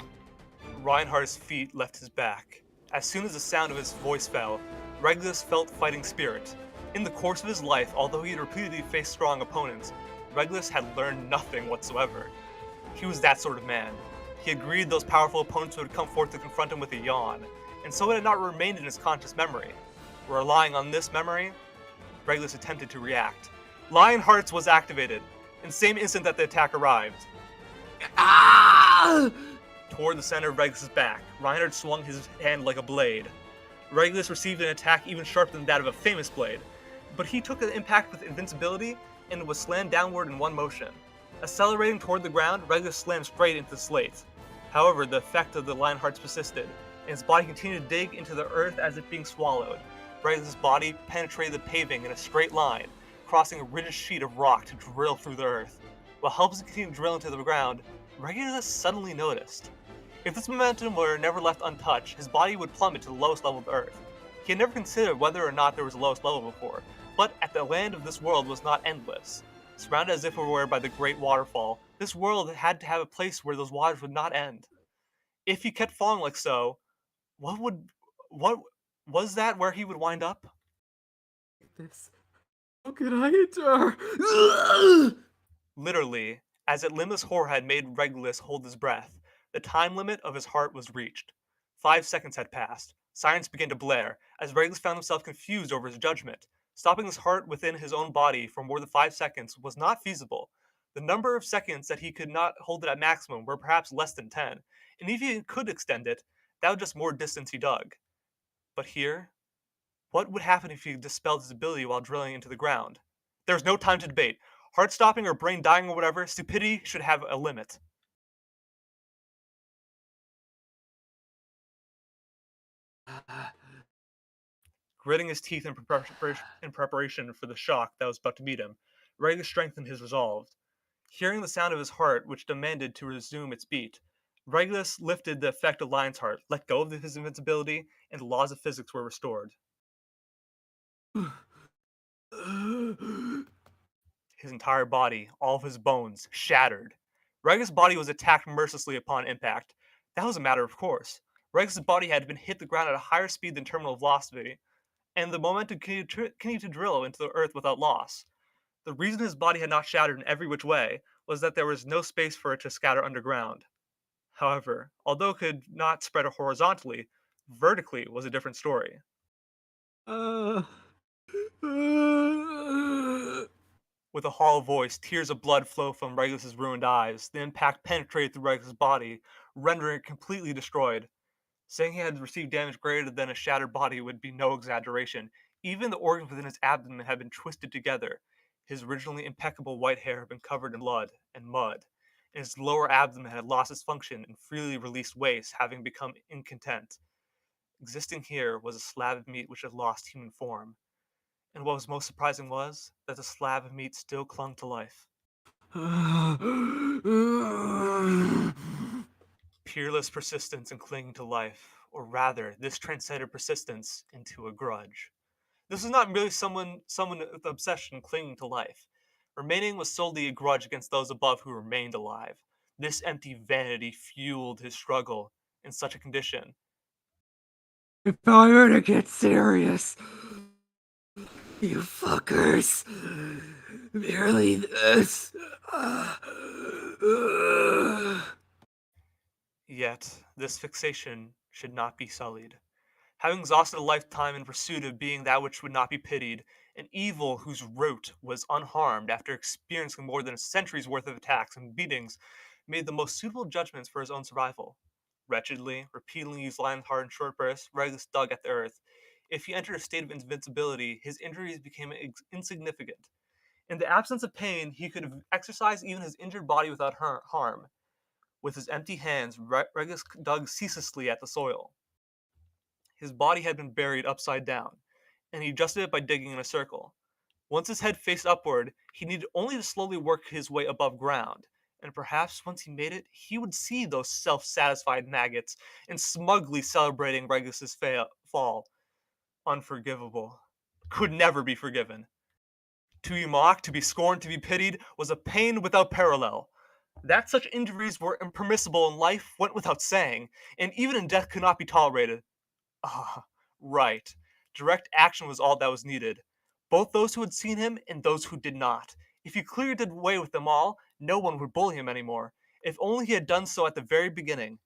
Reinhardt's feet left his back. As soon as the sound of his voice fell, Regulus felt fighting spirit. In the course of his life, although he had repeatedly faced strong opponents, Regulus had learned nothing whatsoever. He was that sort of man. He had greeted those powerful opponents who had come forth to confront him with a yawn, and so it had not remained in his conscious memory. Relying on this memory, Regulus attempted to react. Lionheart's was activated, in the same instant that the attack arrived. Toward the center of Regulus' back, Reinhardt swung his hand like a blade. Regulus received an attack even sharper than that of a famous blade, but he took the impact with invincibility and was slammed downward in one motion. Accelerating toward the ground, Regulus slammed straight into the slate. However, the effect of the Lionhearts persisted, and his body continued to dig into the earth as if being swallowed. Regulus' body penetrated the paving in a straight line, crossing a rigid sheet of rock to drill through the earth. While helping to continue drilling into the ground, Regulus suddenly noticed. If this momentum were never left untouched, his body would plummet to the lowest level of Earth. He had never considered whether or not there was a lowest level before, but at the land of this world was not endless. Surrounded as if it were by the great waterfall, this world had to have a place where those waters would not end. If he kept falling like so, what was that where he would wind up? This. How could I endure? Literally, as that limitless horror had made Regulus hold his breath, the time limit of his heart was reached. 5 seconds had passed. Sirens began to blare, as Regulus found himself confused over his judgment. Stopping his heart within his own body for more than 5 seconds was not feasible. The number of seconds that he could not hold it at maximum were perhaps less than 10, and if he could extend it, that was just more distance he dug. But here, what would happen if he dispelled his ability while drilling into the ground? There was no time to debate. Heart stopping or brain dying or whatever, stupidity should have a limit. Gritting his teeth in preparation for the shock that was about to meet him, Regulus strengthened his resolve. Hearing the sound of his heart, which demanded to resume its beat, Regulus lifted the effect of Lion's heart, let go of his invincibility, and the laws of physics were restored. His entire body, all of his bones, shattered. Regulus' body was attacked mercilessly upon impact. That was a matter of course. Regulus' body had been hit the ground at a higher speed than terminal velocity, and the momentum continued to drill into the earth without loss. The reason his body had not shattered in every which way was that there was no space for it to scatter underground. However, although it could not spread horizontally, vertically was a different story. With a hollow voice, tears of blood flow from Regulus' ruined eyes. The impact penetrated through Regulus' body, rendering it completely destroyed. Saying he had received damage greater than a shattered body would be no exaggeration. Even the organs within his abdomen had been twisted together. His originally impeccable white hair had been covered in blood and mud, and his lower abdomen had lost its function and freely released waste, having become incontinent. Existing here was a slab of meat which had lost human form. And what was most surprising was that the slab of meat still clung to life. Peerless persistence in clinging to life, or rather, this transcended persistence into a grudge. This was not merely someone with obsession clinging to life. Remaining was solely a grudge against those above who remained alive. This empty vanity fueled his struggle in such a condition. If I were to get serious, you fuckers, merely this. Yet, this fixation should not be sullied. Having exhausted a lifetime in pursuit of being that which would not be pitied, an evil whose root was unharmed after experiencing more than a century's worth of attacks and beatings, made the most suitable judgments for his own survival. Wretchedly, repeatedly used Lionheart in short bursts, Regulus dug at the earth. If he entered a state of invincibility, his injuries became insignificant. In the absence of pain, he could exercise even his injured body without harm. With his empty hands, Regulus dug ceaselessly at the soil. His body had been buried upside down, and he adjusted it by digging in a circle. Once his head faced upward, he needed only to slowly work his way above ground, and perhaps once he made it, he would see those self-satisfied maggots and smugly celebrating Regulus' fall. Unforgivable. Could never be forgiven. To be mocked, to be scorned, to be pitied was a pain without parallel. That such injuries were impermissible in life went without saying, and even in death could not be tolerated. Ah, right. Direct action was all that was needed. Both those who had seen him and those who did not. If he clearly did away with them all, no one would bully him anymore. If only he had done so at the very beginning.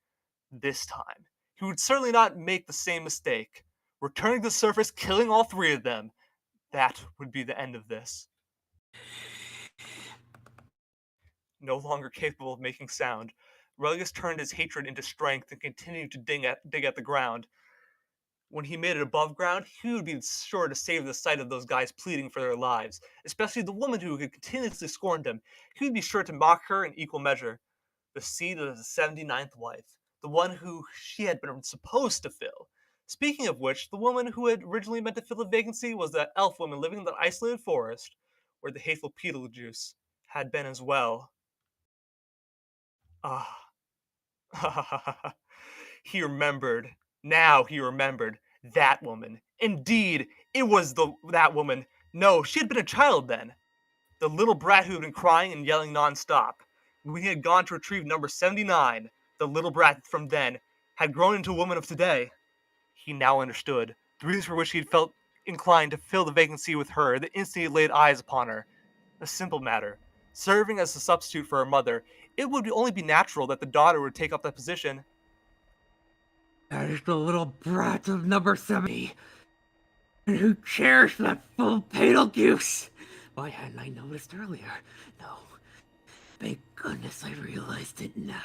This time, he would certainly not make the same mistake. Returning to the surface, killing all three of them. That would be the end of this. No longer capable of making sound, Regulus turned his hatred into strength and continued to dig at the ground. When he made it above ground, he would be sure to save the sight of those guys pleading for their lives, especially the woman who had continuously scorned him. He would be sure to mock her in equal measure. The seat of the 79th wife, the one who she had been supposed to fill. Speaking of which, the woman who had originally meant to fill the vacancy was the elf woman living in the isolated forest, where the hateful Beetlejuice had been as well. Ah. He remembered. Now he remembered. That woman. Indeed, it was that woman. No, she had been a child then. The little brat who had been crying and yelling nonstop. When he had gone to retrieve number 79, the little brat from then had grown into a woman of today. He now understood the reasons for which he had felt inclined to fill the vacancy with her the instant he laid eyes upon her. A simple matter. Serving as a substitute for her mother, it would only be natural that the daughter would take up that position. That is the little brat of number 70. And who cherished that full Beetlejuice? Why hadn't I noticed earlier? No. Thank goodness I realized it now.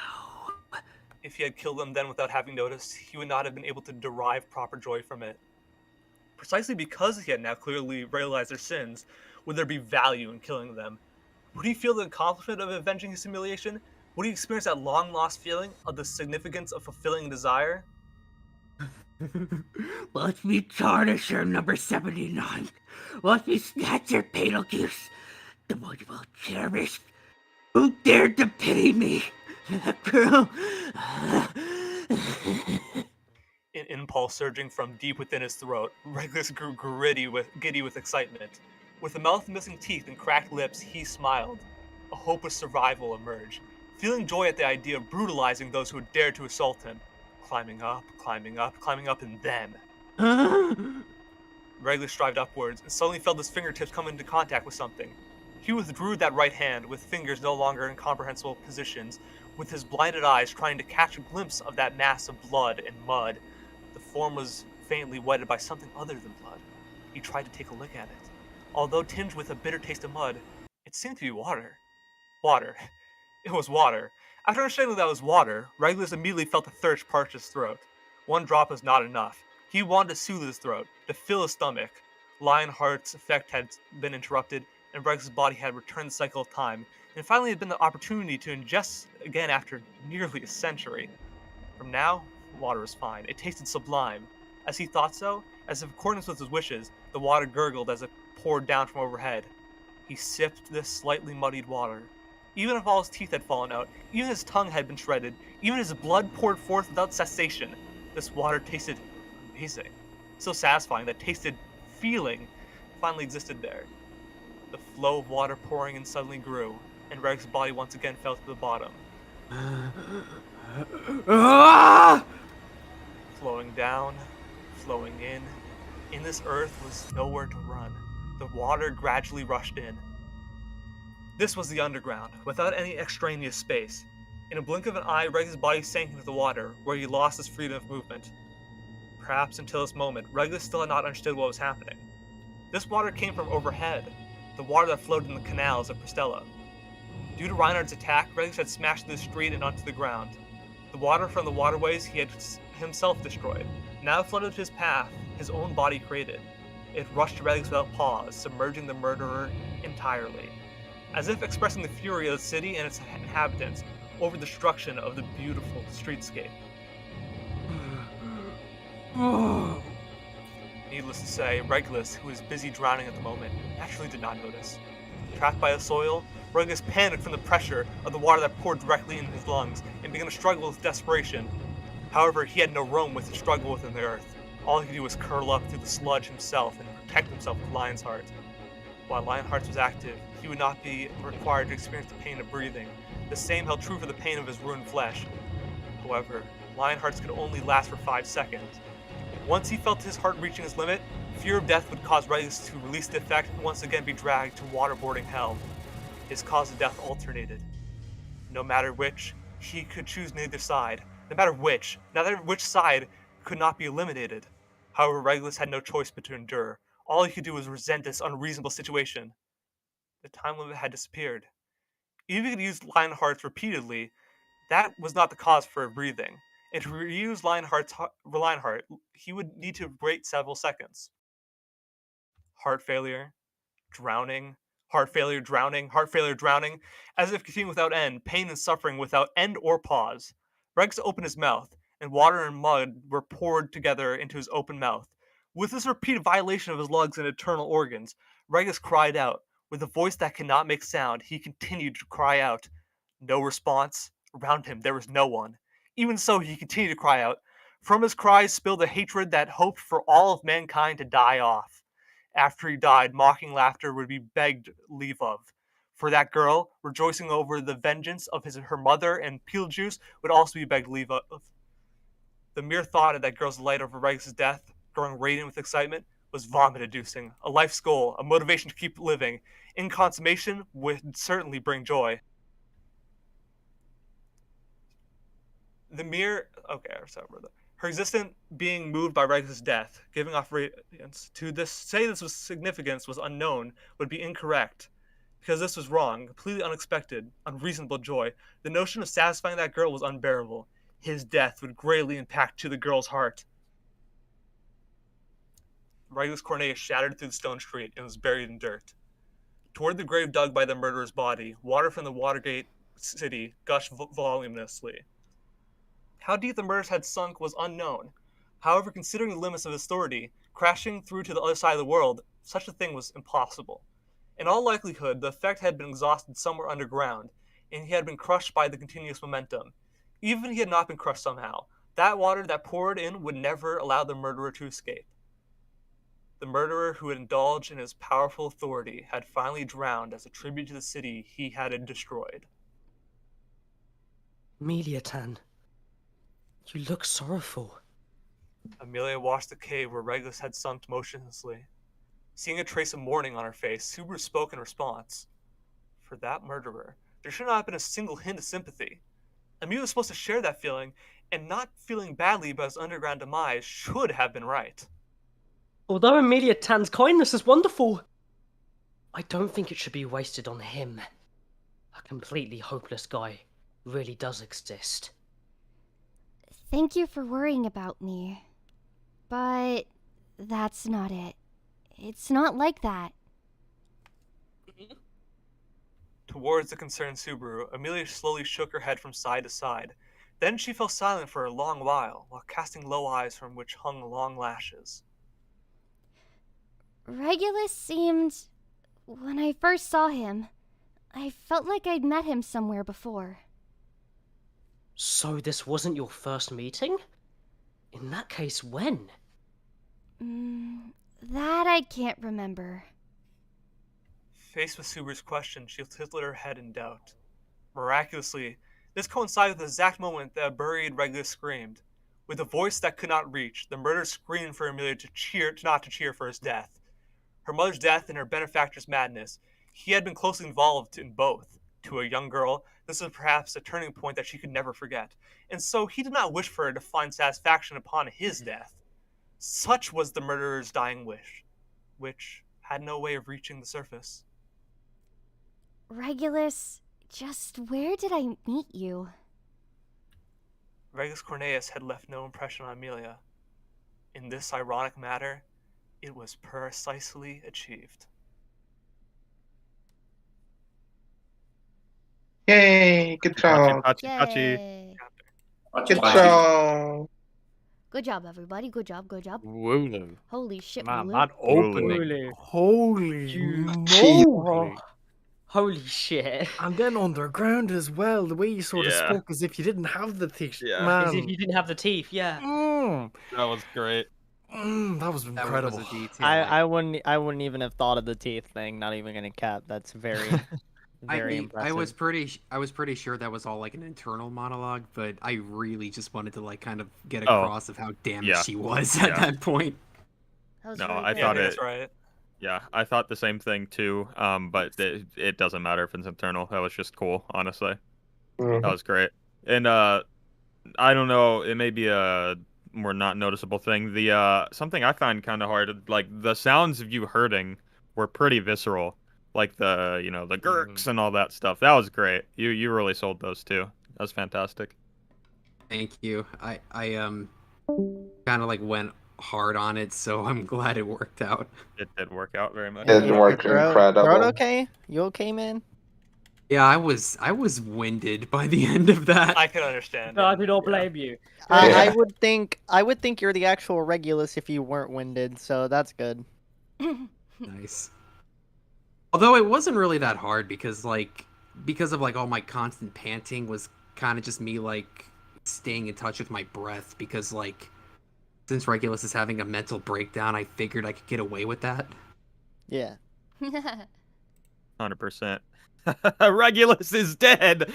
If he had killed them then without having noticed, he would not have been able to derive proper joy from it. Precisely because he had now clearly realized their sins, would there be value in killing them? Would he feel the accomplishment of avenging his humiliation? Would he experience that long-lost feeling of the significance of fulfilling a desire? Let me tarnish your number 79. Let me snatch your Beetlejuice, the one you will cherish. Who dared to pity me? That girl. An impulse surging from deep within his throat, Regulus grew giddy with excitement. With a mouth missing teeth and cracked lips, he smiled. A hope of survival emerged. feeling joy at the idea of brutalizing those who had dared to assault him. Climbing up, climbing up, climbing up, and then... Regulus strived upwards and suddenly felt his fingertips come into contact with something. He withdrew that right hand, with fingers no longer in comprehensible positions, with his blinded eyes trying to catch a glimpse of that mass of blood and mud. The form was faintly wetted by something other than blood. He tried to take a look at it. Although tinged with a bitter taste of mud, it seemed to be water. Water. It was water. After understanding that it was water, Regulus immediately felt the thirst parch his throat. One drop was not enough. He wanted to soothe his throat, to fill his stomach. Lionheart's effect had been interrupted, and Regulus' body had returned the cycle of time, and finally had been the opportunity to ingest again after nearly a century. From now, water was fine. It tasted sublime. As he thought so, as if in accordance with his wishes, the water gurgled as it poured down from overhead. He sipped this slightly muddied water. Even if all his teeth had fallen out, even his tongue had been shredded, even his blood poured forth without cessation, this water tasted amazing. So satisfying that tasted feeling finally existed there. The flow of water pouring in suddenly grew, and Reg's body once again fell to the bottom. Flowing down, flowing in. In this earth was nowhere to run. The water gradually rushed in. This was the underground, without any extraneous space. In a blink of an eye, Regulus' body sank into the water, where he lost his freedom of movement. Perhaps until this moment, Regulus still had not understood what was happening. This water came from overhead, the water that flowed in the canals of Pristella. Due to Reinhardt's attack, Regulus had smashed through the street and onto the ground. The water from the waterways he had himself destroyed now flooded his path his own body created. It rushed to Regulus without pause, submerging the murderer entirely. As if expressing the fury of the city and its inhabitants over the destruction of the beautiful streetscape. Needless to say, Regulus, who was busy drowning at the moment, naturally did not notice. Trapped by the soil, Regulus panicked from the pressure of the water that poured directly into his lungs and began to struggle with desperation. However, he had no room with the struggle within the earth. All he could do was curl up through the sludge himself and protect himself with Lionheart. While Lionheart was active, he would not be required to experience the pain of breathing. The same held true for the pain of his ruined flesh. However, Lionheart's could only last for 5 seconds. Once he felt his heart reaching his limit, fear of death would cause Regulus to release the effect and once again be dragged to waterboarding hell. His cause of death alternated. No matter which, he could choose neither side. No matter which side could not be eliminated. However, Regulus had no choice but to endure. All he could do was resent this unreasonable situation. The time limit had disappeared. Even if he could use Lionheart's repeatedly, that was not the cause for breathing. And to reuse Lionheart, he would need to wait several seconds. Heart failure, drowning, heart failure, drowning, heart failure, drowning, as if continuing without end, pain and suffering without end or pause. Rex opened his mouth, and water and mud were poured together into his open mouth. With this repeated violation of his lungs and internal organs, Regulus cried out. With a voice that cannot make sound, he continued to cry out. No response. Around him there was no one. Even so, he continued to cry out. From his cries spilled a hatred that hoped for all of mankind to die off. After he died, mocking laughter would be begged leave of. For that girl, rejoicing over the vengeance of her mother and Beetlejuice, would also be begged leave of. The mere thought of that girl's delight over Regulus' death, growing radiant with excitement, was vomit-inducing, a life's goal, a motivation to keep living. In consummation, would certainly bring joy. Her existence being moved by Regulus' death, giving off radiance. Say this was significance was unknown would be incorrect, because this was wrong, completely unexpected, unreasonable joy. The notion of satisfying that girl was unbearable. His death would greatly impact to the girl's heart. Regulus Cornelius shattered through the stone street and was buried in dirt. Toward the grave dug by the murderer's body, water from the Watergate city gushed voluminously. How deep the murderers had sunk was unknown. However, considering the limits of his authority, crashing through to the other side of the world, such a thing was impossible. In all likelihood, the effect had been exhausted somewhere underground, and he had been crushed by the continuous momentum. Even if he had not been crushed somehow, that water that poured in would never allow the murderer to escape. The murderer who had indulged in his powerful authority had finally drowned as a tribute to the city he had destroyed. Meliatan, you look sorrowful. Amelia watched the cave where Regulus had sunk motionlessly. Seeing a trace of mourning on her face, Subaru spoke in response. For that murderer, there should not have been a single hint of sympathy. Amelia was supposed to share that feeling, and not feeling badly about his underground demise should have been right. Although Meliatan's kindness is wonderful, I don't think it should be wasted on him. A completely hopeless guy really does exist. Thank you for worrying about me. But that's not it. It's not like that. Towards the concerned Subaru, Amelia slowly shook her head from side to side. Then she fell silent for a long while casting low eyes from which hung long lashes. Regulus seemed... When I first saw him, I felt like I'd met him somewhere before. So this wasn't your first meeting? In that case, when? That I can't remember. Faced with Subaru's question, she tilted her head in doubt. Miraculously, this coincided with the exact moment that a buried Regulus screamed. With a voice that could not reach, the murderer screamed for Amelia not to cheer for his death. Her mother's death and her benefactor's madness. He had been closely involved in both. To a young girl, this was perhaps a turning point that she could never forget, and so he did not wish for her to find satisfaction upon his death. Such was the murderer's dying wish, which had no way of reaching the surface. Regulus, just where did I meet you? Regulus Cornelius had left no impression on Amelia. In this ironic matter, it was precisely achieved. Yay! Good job. Yay. Good job. Good job, everybody. Good job, good job. Wooloo. Holy shit, Man, Wooloo. that opening. Holy moly. Holy shit. And then underground as well, the way you sort of Yeah. spoke as if you didn't have the teeth. Yeah. Man. As if you didn't have the teeth, yeah. That was great. That was incredible. I wouldn't even have thought of the teeth thing. Not even gonna cap. That's very very impressive. I was pretty sure that was all like an internal monologue, but I really just wanted to like kind of get Oh, across of how damaged yeah. she was at Yeah. that point. That was No, really I good. thought That's it. right. Yeah, I thought the same thing too. But it doesn't matter if it's internal. That was just cool, honestly. That was great. And I don't know, it may be a more not noticeable thing. The something I find kind of hard, like the sounds of you hurting were pretty visceral, like the the gurks and all that stuff. That was great. You really sold those too. That was fantastic. Thank you. I kind of like went hard on it, so I'm glad it worked out. It did work out very much. It worked incredible. Bro, okay? You okay, man? Yeah, I was winded by the end of that. I can understand. No, I do not blame you. I would think you're the actual Regulus if you weren't winded, so that's good. Nice. Although it wasn't really that hard because of like all my constant panting was kind of just me like staying in touch with my breath because like since Regulus is having a mental breakdown, I figured I could get away with that. Yeah. 100%. Regulus is dead.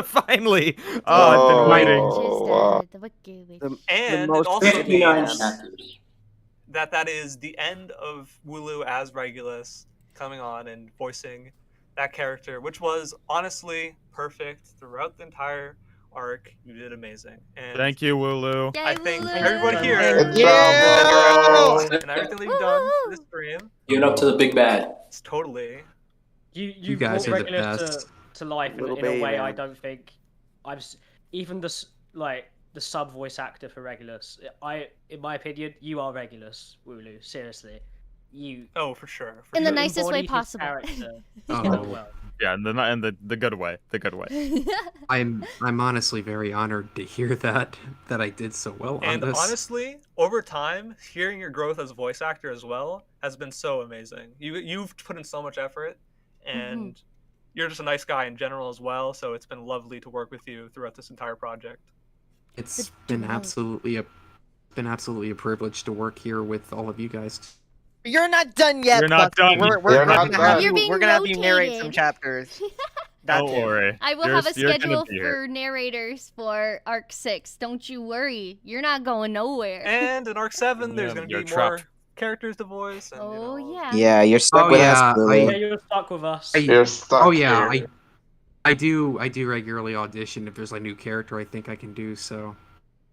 Finally. Oh, I've been waiting. And most it also 59 means chapters. that is the end of Wooloo as Regulus coming on and voicing that character, which was honestly perfect throughout the entire arc. You did amazing. And Thank you, Wooloo. I think everyone here Good job, and everything that you've done for this stream. Give it up to the big bad. It's totally. You guys brought are the Regulus best. to life in Little a baby, way I man. don't think even the sub voice actor for Regulus. In my opinion, you are Regulus, Wooloo. Seriously, you. Oh, for sure. In the you nicest way embodied his possible. character Oh. so well. Yeah, and the good way. The good way. I'm honestly very honored to hear that I did so well on And this. honestly, over time, hearing your growth as a voice actor as well has been so amazing. You've put in so much effort, and you're just a nice guy in general as well. So it's been lovely to work with you throughout this entire project. It's been absolutely a privilege to work here with all of you guys. You're not done yet. You're not Bucky. done. We're You're gonna not have done. you. You're We're gonna have you being narrate some rotated. chapters. That Don't too. worry. I will You're- have a you're gonna schedule be here. for narrators for Arc 6. Don't you worry. You're not going nowhere. And in Arc 7, there's Yeah, going to you're be more trapped. characters to voice. And, Oh, yeah. Yeah, you're stuck Oh with yeah, us, Lily. Yeah, you're stuck with us. You're stuck oh yeah, here. I do regularly audition if there's a new character I think I can do. So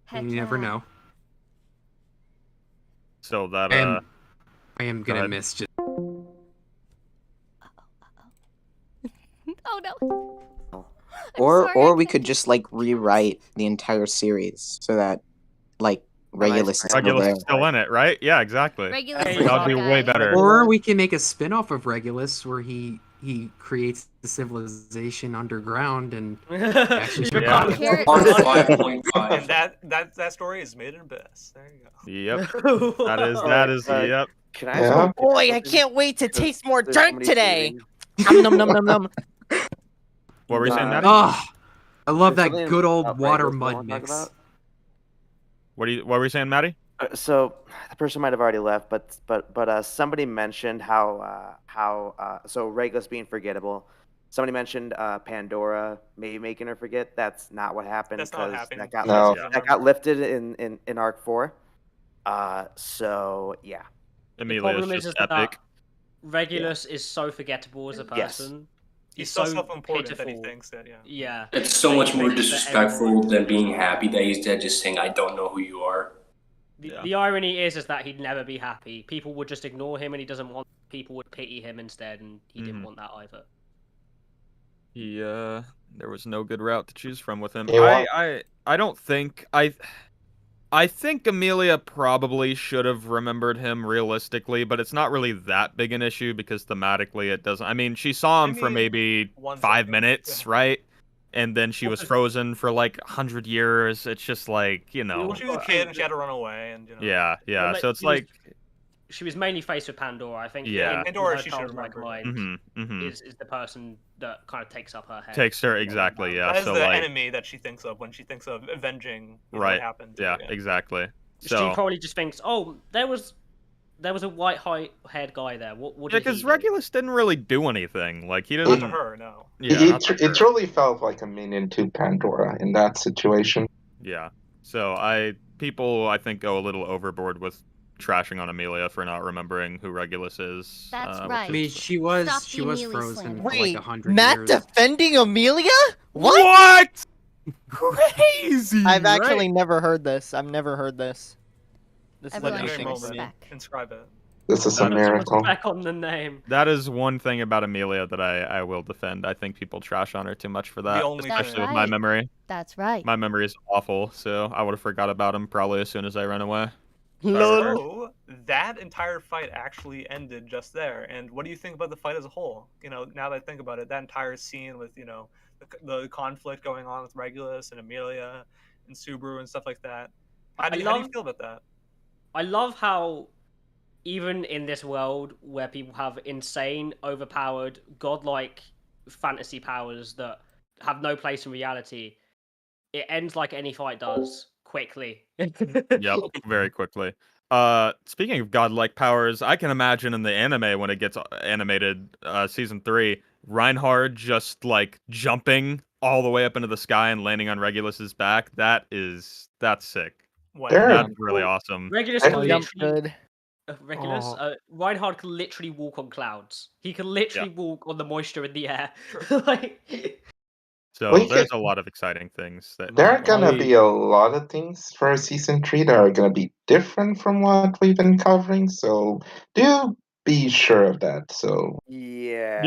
Heck you never yeah. know. So that I am go gonna ahead. miss just. Oh no. Or we could just like rewrite the entire series so that like Regulus is still Regulus there. is still in it, right? Yeah, exactly. Regulus That is would our be way guy. better. Or we can make a spin-off of Regulus where he creates the civilization underground and actually Yeah. And that story is made in Abyss. There you go. Yep. That is yep. Can I Yeah. ask Oh boy, I can't wait to taste more there's dirt somebody today. shooting. Num num num num. What were you saying, Matt? Oh, I love There's that something good old about water Regulus you mud wanna talk mix. about? What were you saying, Maddie? So the person might have already left, but somebody mentioned how so Regulus being forgettable. Somebody mentioned Pandora maybe making her forget. That's not what happened That's not what because happened. that got No. lifted, that got lifted in Arc 4. So yeah. The Amelia is problem is just that epic. Regulus is so forgettable as a Yes. person. He's so self-important that he pitiful. thinks that, yeah. Yeah. It's so Like, much he more thinks that disrespectful everyone- than being happy that he's dead, just saying, I don't know who you are. The irony is that he'd never be happy. People would just ignore him, and he doesn't want. People would pity him instead, and he didn't want that either. He there was no good route to choose from with him. You want- I don't think I think Amelia probably should have remembered him realistically, but it's not really that big an issue because thematically it doesn't. I mean, she saw him for maybe 5 minutes, right? And then she was frozen for like 100 years. It's just like, you know. Well, she was a kid and she had to run away, and you know. Yeah, yeah. Well, So it's she was- like, She was mainly faced with Pandora. I think. Yeah. in Pandora, her she should have childlike remembered. mind Mhm. is the person that kind of takes up her head. takes her exactly, yeah. That is So the like, enemy that she thinks of when she thinks of avenging what right? happened. Yeah, exactly. She So probably just thinks, "Oh, there was a white-haired guy there. What yeah, did because he do?" Regulus didn't really do anything. Like he Not didn't. to her, no. Yeah, it, not to it her. truly felt like a minion to Pandora in that situation. Yeah. So people I think go a little overboard with trashing on Amelia for not remembering who Regulus is. That's which right. I mean, is- she Stop was the Amelia frozen slander. for like Wait, 100 Matt years. defending Amelia? What? Crazy. I've right? actually never heard this. I've never heard this. This is Everyone interesting should to me. respect. Inscribe it. This is a That is- miracle. Back on the name. That is one thing about Amelia that I will defend. I think people trash on her too much for that, only especially thing. with my Right. memory. That's right. My memory is awful, so I would have forgot about him probably as soon as I ran away. So that entire fight actually ended just there. And what do you think about the fight as a whole? You know, now that I think about it, that entire scene with the conflict going on with Regulus and Amelia and Subaru and stuff like that. How do you feel about that? I love how even in this world where people have insane, overpowered, godlike fantasy powers that have no place in reality, it ends like any fight does, quickly. Yep, very quickly. Speaking of godlike powers, I can imagine in the anime when it gets animated, season 3, Reinhard just like jumping all the way up into the sky and landing on Regulus's back. That's sick. That's really awesome. Regulus I- can Jump literally, good. Regulus, Reinhard can literally walk on clouds. He can literally walk on the moisture in the air. like, So We there's can- a lot of exciting things that There are gonna be a lot of things for season 3 that are gonna be different from what we've been covering. So do be sure of that. So Yeah.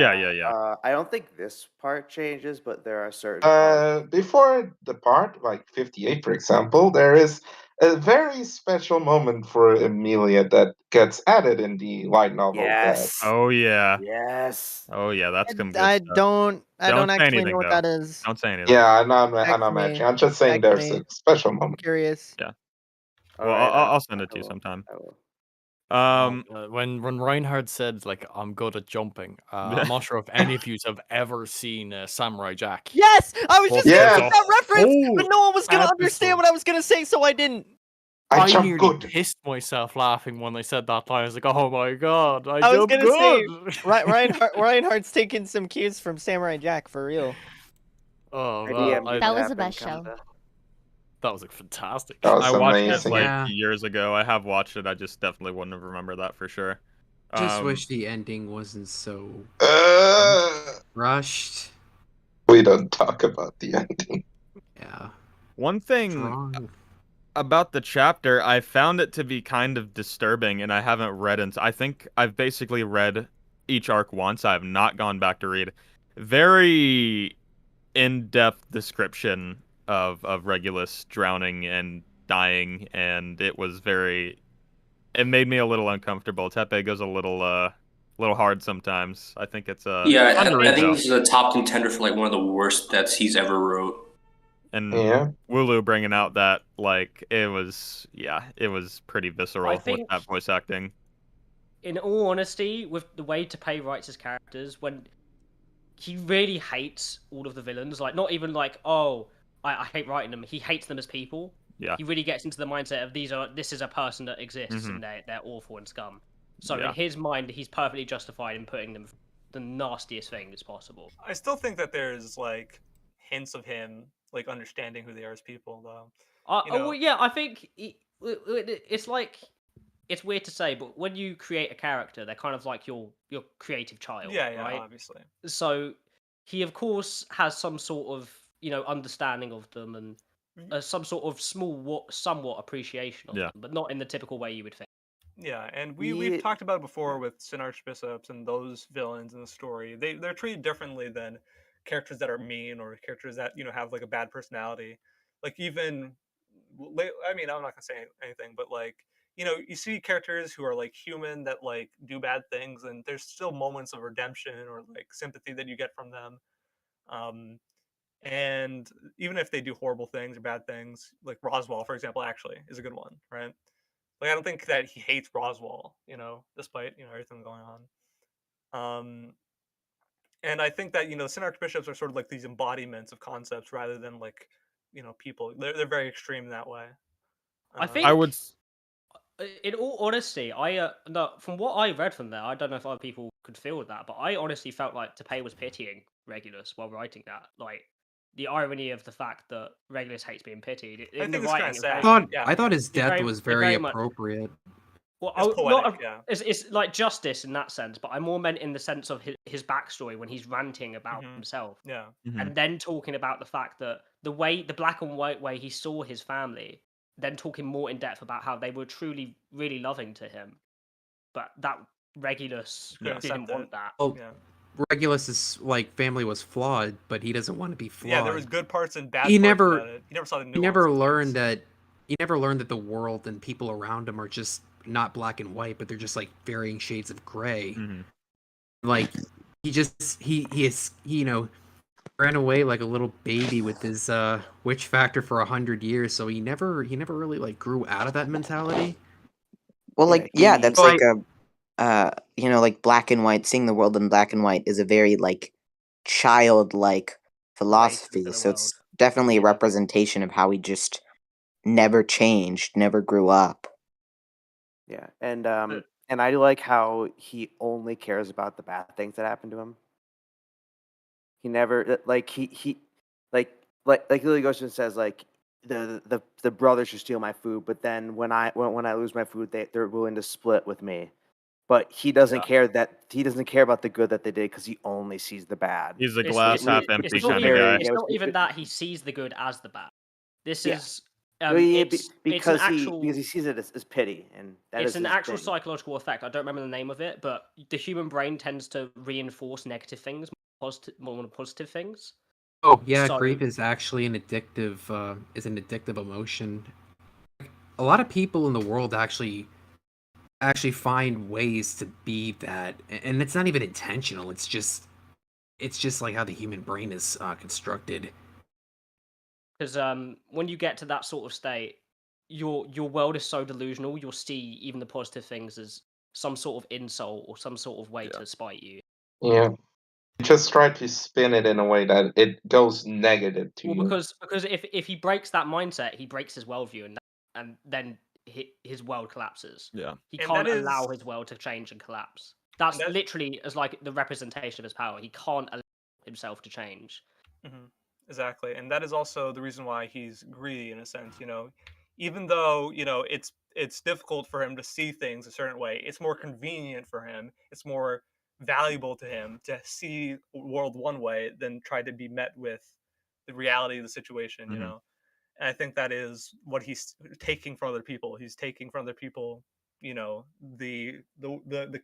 I don't think this part changes, but there are certain parts. before the part like 58, for example, there is a very special moment for Amelia that gets added in the light novel. Yes. Oh yeah. Yes. Oh yeah, that's some good I stuff. don't Say actually anything, know what though. that is. Don't say anything. Yeah, I'm not Text me. mentioning. I'm just saying Text there's me. a special moment. Curious. Yeah. All Well, right, I'll send it to you will. sometime. I will. When Reinhard said like I'm good at jumping, I'm not sure if any of you have ever seen Samurai Jack. Yes, I was just Yeah. gonna make that reference, but no one was gonna episode. understand what I was gonna say, so I didn't. I I jump nearly good. pissed myself laughing when they said that line. I was like, oh my god, I I was jump gonna good. say, Reinhardt's taking some cues from Samurai Jack for real. Oh I man, DM'd That was the happen best come show. to- that was like fantastic. That was I watched it amazing. like Yeah. years ago. I have watched it. I just definitely wouldn't have remembered that for sure. Just wish the ending wasn't so Uh, rushed. we don't talk about the ending. Yeah. One thing Strong. about the chapter, I found it to be kind of disturbing, and I haven't read it. I think I've basically read each arc once. I have not gone back to read. Very in-depth description of Regulus drowning and dying, and it was very. It made me a little uncomfortable. Tepe goes a little hard sometimes. I think it's Yeah, I underrated, think though. this is a top contender for like one of the worst deaths he's ever wrote. And Yeah. Wooloo bringing out that like it was pretty visceral I with think- that voice acting. In all honesty, with the way Teppei writes his characters, when he really hates all of the villains, like not even like, oh, I hate writing them. He hates them as people. Yeah. He really gets into the mindset of this is a person that exists and they're awful and scum. So Yeah. in his mind, he's perfectly justified in putting them the nastiest thing as possible. I still think that there's like hints of him like understanding who they are as people, though. You know? Well, yeah, I think it's like it's weird to say, but when you create a character, they're kind of like your creative child, Yeah, right? obviously. So he of course has some sort of understanding of them and some sort of somewhat appreciation of Yeah. them, but not in the typical way you would think. Yeah, and we've talked about it before with Sin Archbishops and those villains in the story. They're treated differently than characters that are mean or characters that have like a bad personality. Like even, I mean, I'm not gonna say anything, but like you see characters who are like human that like do bad things, and there's still moments of redemption or like sympathy that you get from them. And even if they do horrible things or bad things, like Roswell, for example, actually is a good one, right? Like I don't think that he hates Roswell, despite everything going on. And I think that Sin Archbishops are sort of like these embodiments of concepts rather than like people. They're very extreme in that way. I think I would. in all honesty, no, from what I read from there, I don't know if other people could feel that, but I honestly felt like Teppei was pitying Regulus while writing that. Like the irony of the fact that Regulus hates being pitied. I In think the it's writing, kinda it's sad. very- I thought his it's death was it's very much- appropriate. Well, It's poetic, yeah. It's like justice in that sense, but I more meant in the sense of his backstory when he's ranting about himself. Yeah. And then talking about the fact that the black and white way he saw his family, then talking more in depth about how they were truly, really loving to him, but that Regulus Couldn't didn't accept want it. that. Well, Yeah. Regulus's family was flawed, but he doesn't want to be flawed. Yeah, there was good parts and bad He parts never about it. He never saw the he nuance. never learned that the world and people around him are just not black and white, but they're just like varying shades of gray. Like he ran away like a little baby with his witch factor for 100 years, so he never really like grew out of that mentality. Well, like, yeah, that's Like- like like black and white, seeing the world in black and white is a very like childlike philosophy. So it's definitely a representation of how he just never changed, never grew up. Yeah, and I like how he only cares about the bad things that happen to him. He never like Lily Ghost says like the brothers should steal my food, but then when I lose my food, they're willing to split with me. But he doesn't care about the good that they did because he only sees the bad. He's a glass half empty It's not kind of even, guy. it's not even that he sees the good as the bad. This Yeah. is Because it's an actual, he sees it as pity, and that it's is an his actual thing. psychological effect. I don't remember the name of it, but the human brain tends to reinforce negative things more than positive things. Oh yeah, So- grief is actually an addictive emotion. A lot of people in the world actually find ways to be that, and it's not even intentional. It's just like how the human brain is constructed. Because when you get to that sort of state, your world is so delusional. You'll see even the positive things as some sort of insult or some sort of way to spite you. Yeah. Just try to spin it in a way that it goes negative to Well, you. because if he breaks that mindset, he breaks his worldview, and then his world collapses. Yeah. He And can't that allow is- his world to change and collapse. That's that- literally as like the representation of his power. He can't allow himself to change. Exactly, and that is also the reason why he's greedy in a sense. Even though it's difficult for him to see things a certain way, it's more convenient for him. It's more valuable to him to see the world one way than try to be met with the reality of the situation. Mhm. And I think that is what he's taking from other people. He's taking from other people, the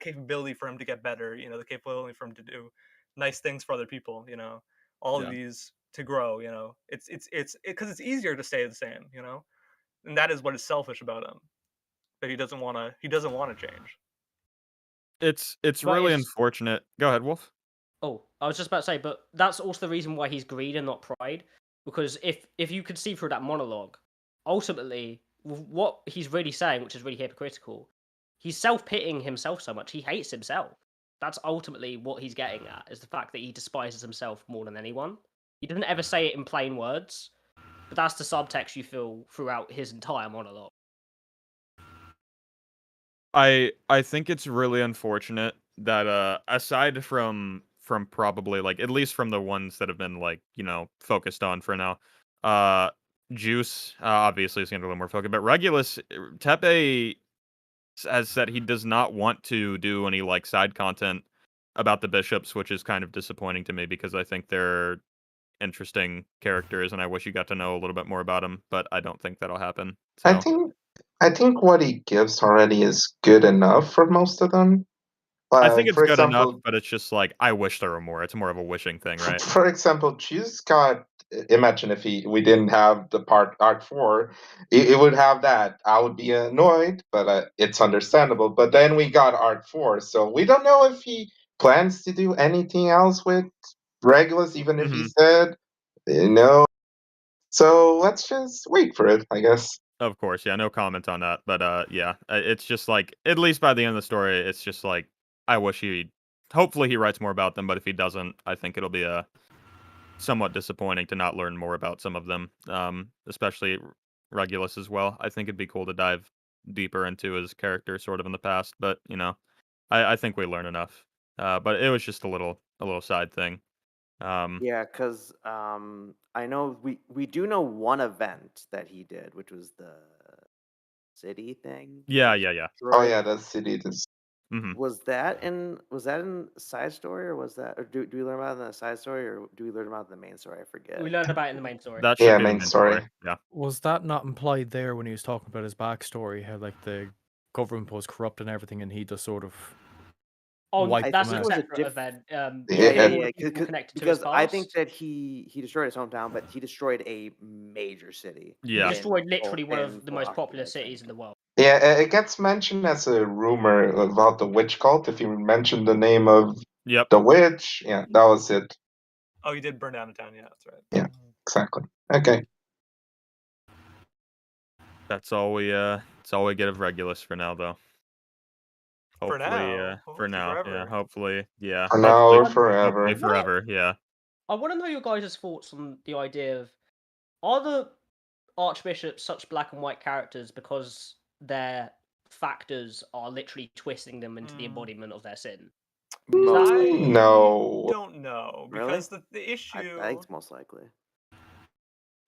capability for him to get better. The capability for him to do nice things for other people. All of Yeah. these to grow. It's because it's easier to stay the same. And that is what is selfish about him. That he doesn't want to change. It's But really it's- unfortunate. Go ahead, Wolf. Oh, I was just about to say, but that's also the reason why he's greed and not pride. Because if you could see through that monologue, ultimately, what he's really saying, which is really hypocritical, he's self-pitying himself so much. He hates himself. That's ultimately what he's getting at, is the fact that he despises himself more than anyone. He doesn't ever say it in plain words, but that's the subtext you feel throughout his entire monologue. I think it's really unfortunate that aside from probably like at least from the ones that have been like focused on for now, Juice obviously is going to be a little more focused, but Regulus Tepe has said he does not want to do any like side content about the bishops, which is kind of disappointing to me because I think they're interesting characters and I wish you got to know a little bit more about them, but I don't think that'll happen. So. I think what he gives already is good enough for most of them. I think it's for good example, enough, but it's just like I wish there were more. It's more of a wishing thing, right? For example, Juice got. Imagine if we didn't have the part Art 4, it would have that. I would be annoyed, but it's understandable. But then we got Art 4, so we don't know if he plans to do anything else with Regulus, even if he said no. So let's just wait for it, I guess. Of course, yeah, no comment on that. But yeah, it's just like at least by the end of the story, it's just like I wish hopefully he writes more about them. But if he doesn't, I think it'll be somewhat disappointing to not learn more about some of them, especially Regulus as well. I think it'd be cool to dive deeper into his character, sort of in the past. But I think we learn enough. But it was just a little side thing. Yeah, because I know we do know one event that he did, which was the city thing. Yeah. Oh yeah, the city. Was that in side story or was that or do we learn about it in the side story or do we learn about it in the main story? I forget. We learned about it in the main story. That should be the main story. Yeah. Was that not implied there when he was talking about his backstory? How like the government was corrupt and everything, and he just sort of wiped that's them a out. separate event. Yeah. Connected to Because his I past. think that he destroyed his hometown, but he destroyed a major city. Yeah. He destroyed literally one in of the most Philosophy, popular I think. cities in the world. Yeah, it gets mentioned as a rumor about the witch cult. If you mention the name of the witch, yeah, that was it. Oh, you did burn down a town. Yeah, that's right. Yeah, exactly. Okay. That's all we get of Regulus for now, though. For now? For now, forever. yeah. Hopefully, yeah. For now or Hopefully forever. forever, yeah. I want to know your guys' thoughts on the idea of are the archbishops such black and white characters because their factors are literally twisting them into the embodiment of their sin? No. Don't know because the issue. I think it's most likely.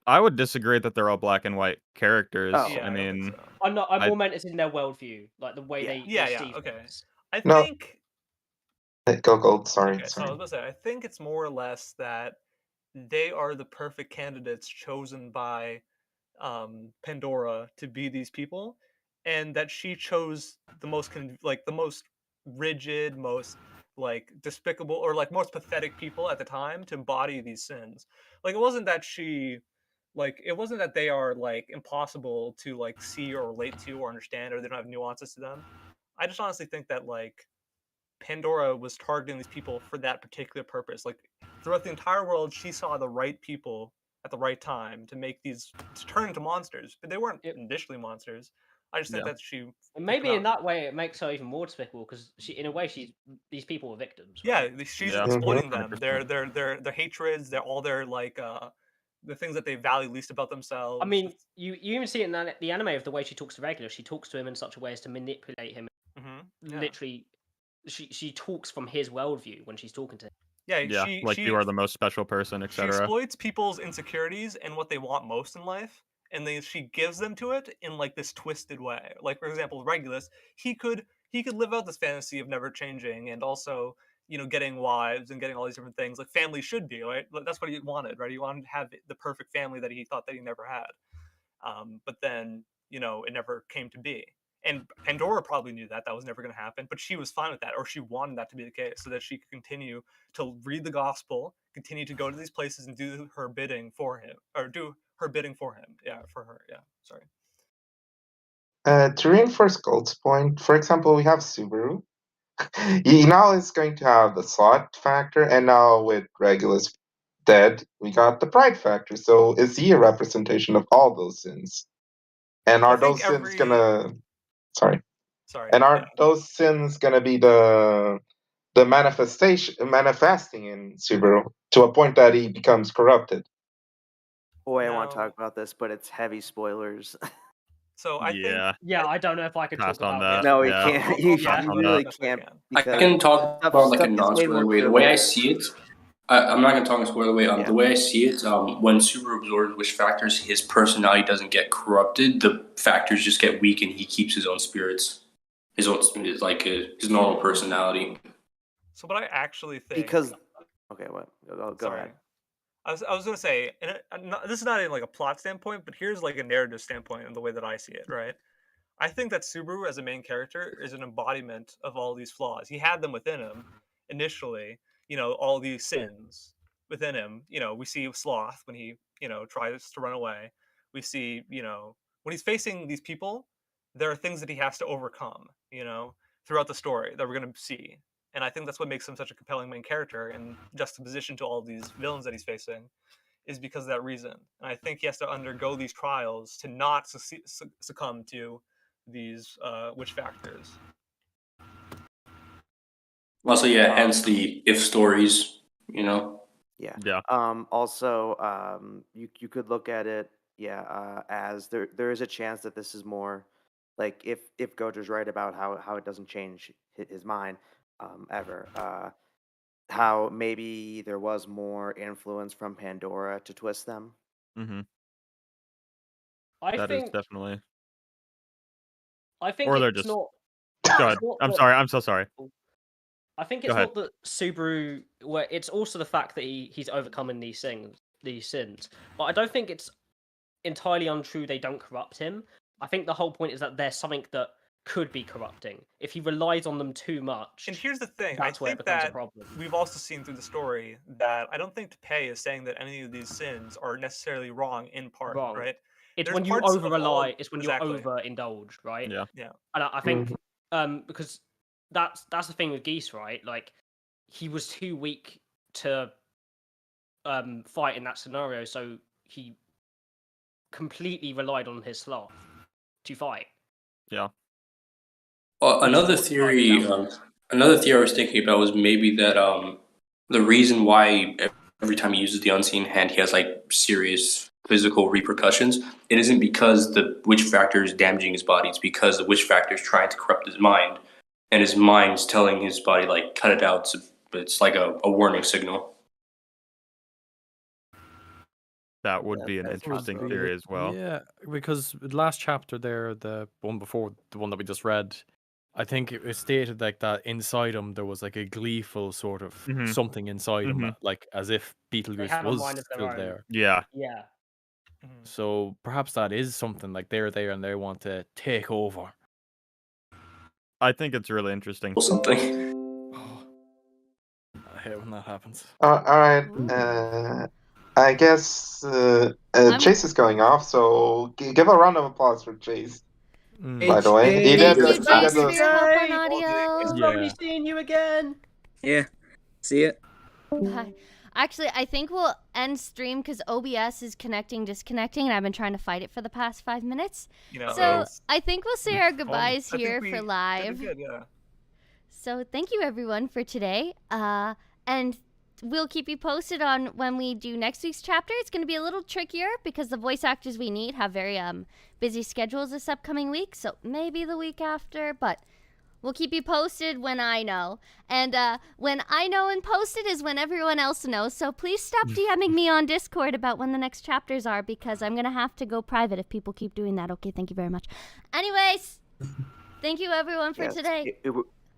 I would disagree that they're all black and white characters. Oh. I mean, I'm more meant as in their worldview, like the way they see okay. things. I No. think. Go gold. Sorry. Okay, so I was gonna say, I think it's more or less that they are the perfect candidates chosen by Pandora to be these people, and that she chose the most the most rigid, most like despicable or like most pathetic people at the time to embody these sins. Like it wasn't that it wasn't that they are like impossible to like see or relate to or understand or they don't have nuances to them. I just honestly think that like Pandora was targeting these people for that particular purpose. Like throughout the entire world, she saw the right people at the right time to make these to turn into monsters, but they weren't initially monsters. I just think that she And maybe in that way it makes her even more despicable because in a way these people were victims. yeah Right? she's Yeah. exploiting them 100%. their hatreds, their all their like the things that they value least about themselves. I mean, you even see it in the anime of the way she talks to Regulus. She talks to him in such a way as to manipulate him. Literally, she talks from his worldview when she's talking to him. Yeah, like she you are the most special person, she etc. exploits people's insecurities and what they want most in life, and she gives them to it in like this twisted way. Like, for example, Regulus, he could live out this fantasy of never changing, and also, you know, getting wives and getting all these different things like family should be, right? That's what he wanted, right? He wanted to have the perfect family that he thought that he never had. But then, you know, it never came to be. And Pandora probably knew that was never going to happen, but she was fine with that, or she wanted that to be the case, so that she could continue to read the gospel, continue to go to these places and do her bidding for him, or do her bidding for him. Yeah, for her. Yeah, sorry. To reinforce Gold's point, for example, we have Subaru. He now is going to have the slot factor, and now with Regulus dead, we got the pride factor. So is he a representation of all those sins? And are those sins gonna? Sorry. And are those sins gonna be the manifesting in Subaru to a point that he becomes corrupted? Boy, I want to talk about this, but it's heavy spoilers. So I think... Yeah, I don't know if I could talk about that. No, yeah. you can't. You Pass on really that. can't. I can talk about like a non-spoiler way. The way I see it, I'm not gonna talk in a spoiler way. The way I see it, when Subaru absorbs wish factors, his personality doesn't get corrupted. The factors just get weak, and he keeps his own spirits, his normal personality. So what I actually think... Because... Okay, what? Go ahead. I was going to say, and this is not in like a plot standpoint, but here's like a narrative standpoint in the way that I see it, right? I think that Subaru as a main character is an embodiment of all these flaws. He had them within him initially, you know, all these sins within him. You know, we see Sloth when he, you know, tries to run away. We see, you know, when he's facing these people, there are things that he has to overcome, you know, throughout the story that we're going to see. And I think that's what makes him such a compelling main character in juxtaposition to all these villains that he's facing, is because of that reason. And I think he has to undergo these trials to not succumb to these witch factors. Also, yeah, hence the if stories, you know. Yeah. Yeah. Also, you could look at it, as there is a chance that this is more like if Gojo's right about how it doesn't change his mind ever. How maybe there was more influence from Pandora to twist them. Mm-hmm. I think definitely. I think Or they're it's just... not. Go ahead. I'm sorry. I'm so sorry. I think it's not that Subaru. Where it's also the fact that he's overcoming these sins. But I don't think it's entirely untrue they don't corrupt him. I think the whole point is that there's something that could be corrupting if he relies on them too much. And here's the thing, that's I where it think becomes that a problem. we've also seen through the story that I don't think Teppei is saying that any of these sins are necessarily wrong in part, right? It's There's when you parts of over rely. all- It's when exactly. you overindulge, right? Yeah. Yeah. And I think because that's the thing with Geese, right? Like he was too weak to fight in that scenario, so he completely relied on his sloth to fight. Yeah. Another theory I was thinking about was maybe that the reason why every time he uses the unseen hand, he has like serious physical repercussions. It isn't because the witch factor is damaging his body. It's because the witch factor is trying to corrupt his mind, and his mind's telling his body like cut it out. It's like a warning signal. That would be an interesting theory as well. Yeah, because the last chapter there, the one before the one that we just read, I think it was stated like that inside him there was like a gleeful sort of something inside him, like as if Beetlejuice have a was mind of their still own. there. Yeah. Yeah. So perhaps that is something like they're there and they want to take over. I think it's really interesting. Or something. I hate when that happens. All right. I guess Chase is going off, so give a round of applause for Chase. By the way, he did. Thank you, Chase, for your help on audio. It's lovely seeing you again. Yeah. See it. Bye. Actually, I think we'll end stream because OBS is disconnecting, and I've been trying to fight it for the past 5 minutes. So I think we'll say our goodbyes here for live. Good, yeah. So thank you everyone for today. And we'll keep you posted on when we do next week's chapter. It's going to be a little trickier because the voice actors we need have very busy schedules this upcoming week, so maybe the week after, but we'll keep you posted when I know. And when I know and post it is when everyone else knows, so please stop DMing me on Discord about when the next chapters are, because I'm going to have to go private if people keep doing that. Okay, thank you very much. Anyways, thank you everyone for today.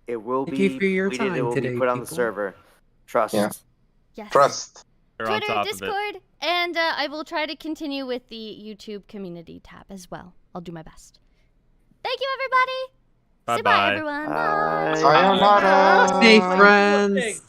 It will Thank be you for your tweeted, time it will today, be put on the people. server. Trust. Yeah. Yes. Trust. They're on Twitter, top of it. Discord, and I will try to continue with the YouTube community tab as well. I'll do my best. Thank you, everybody. Say bye, Bye-bye. everyone. Bye. Sayonara. Stay friends.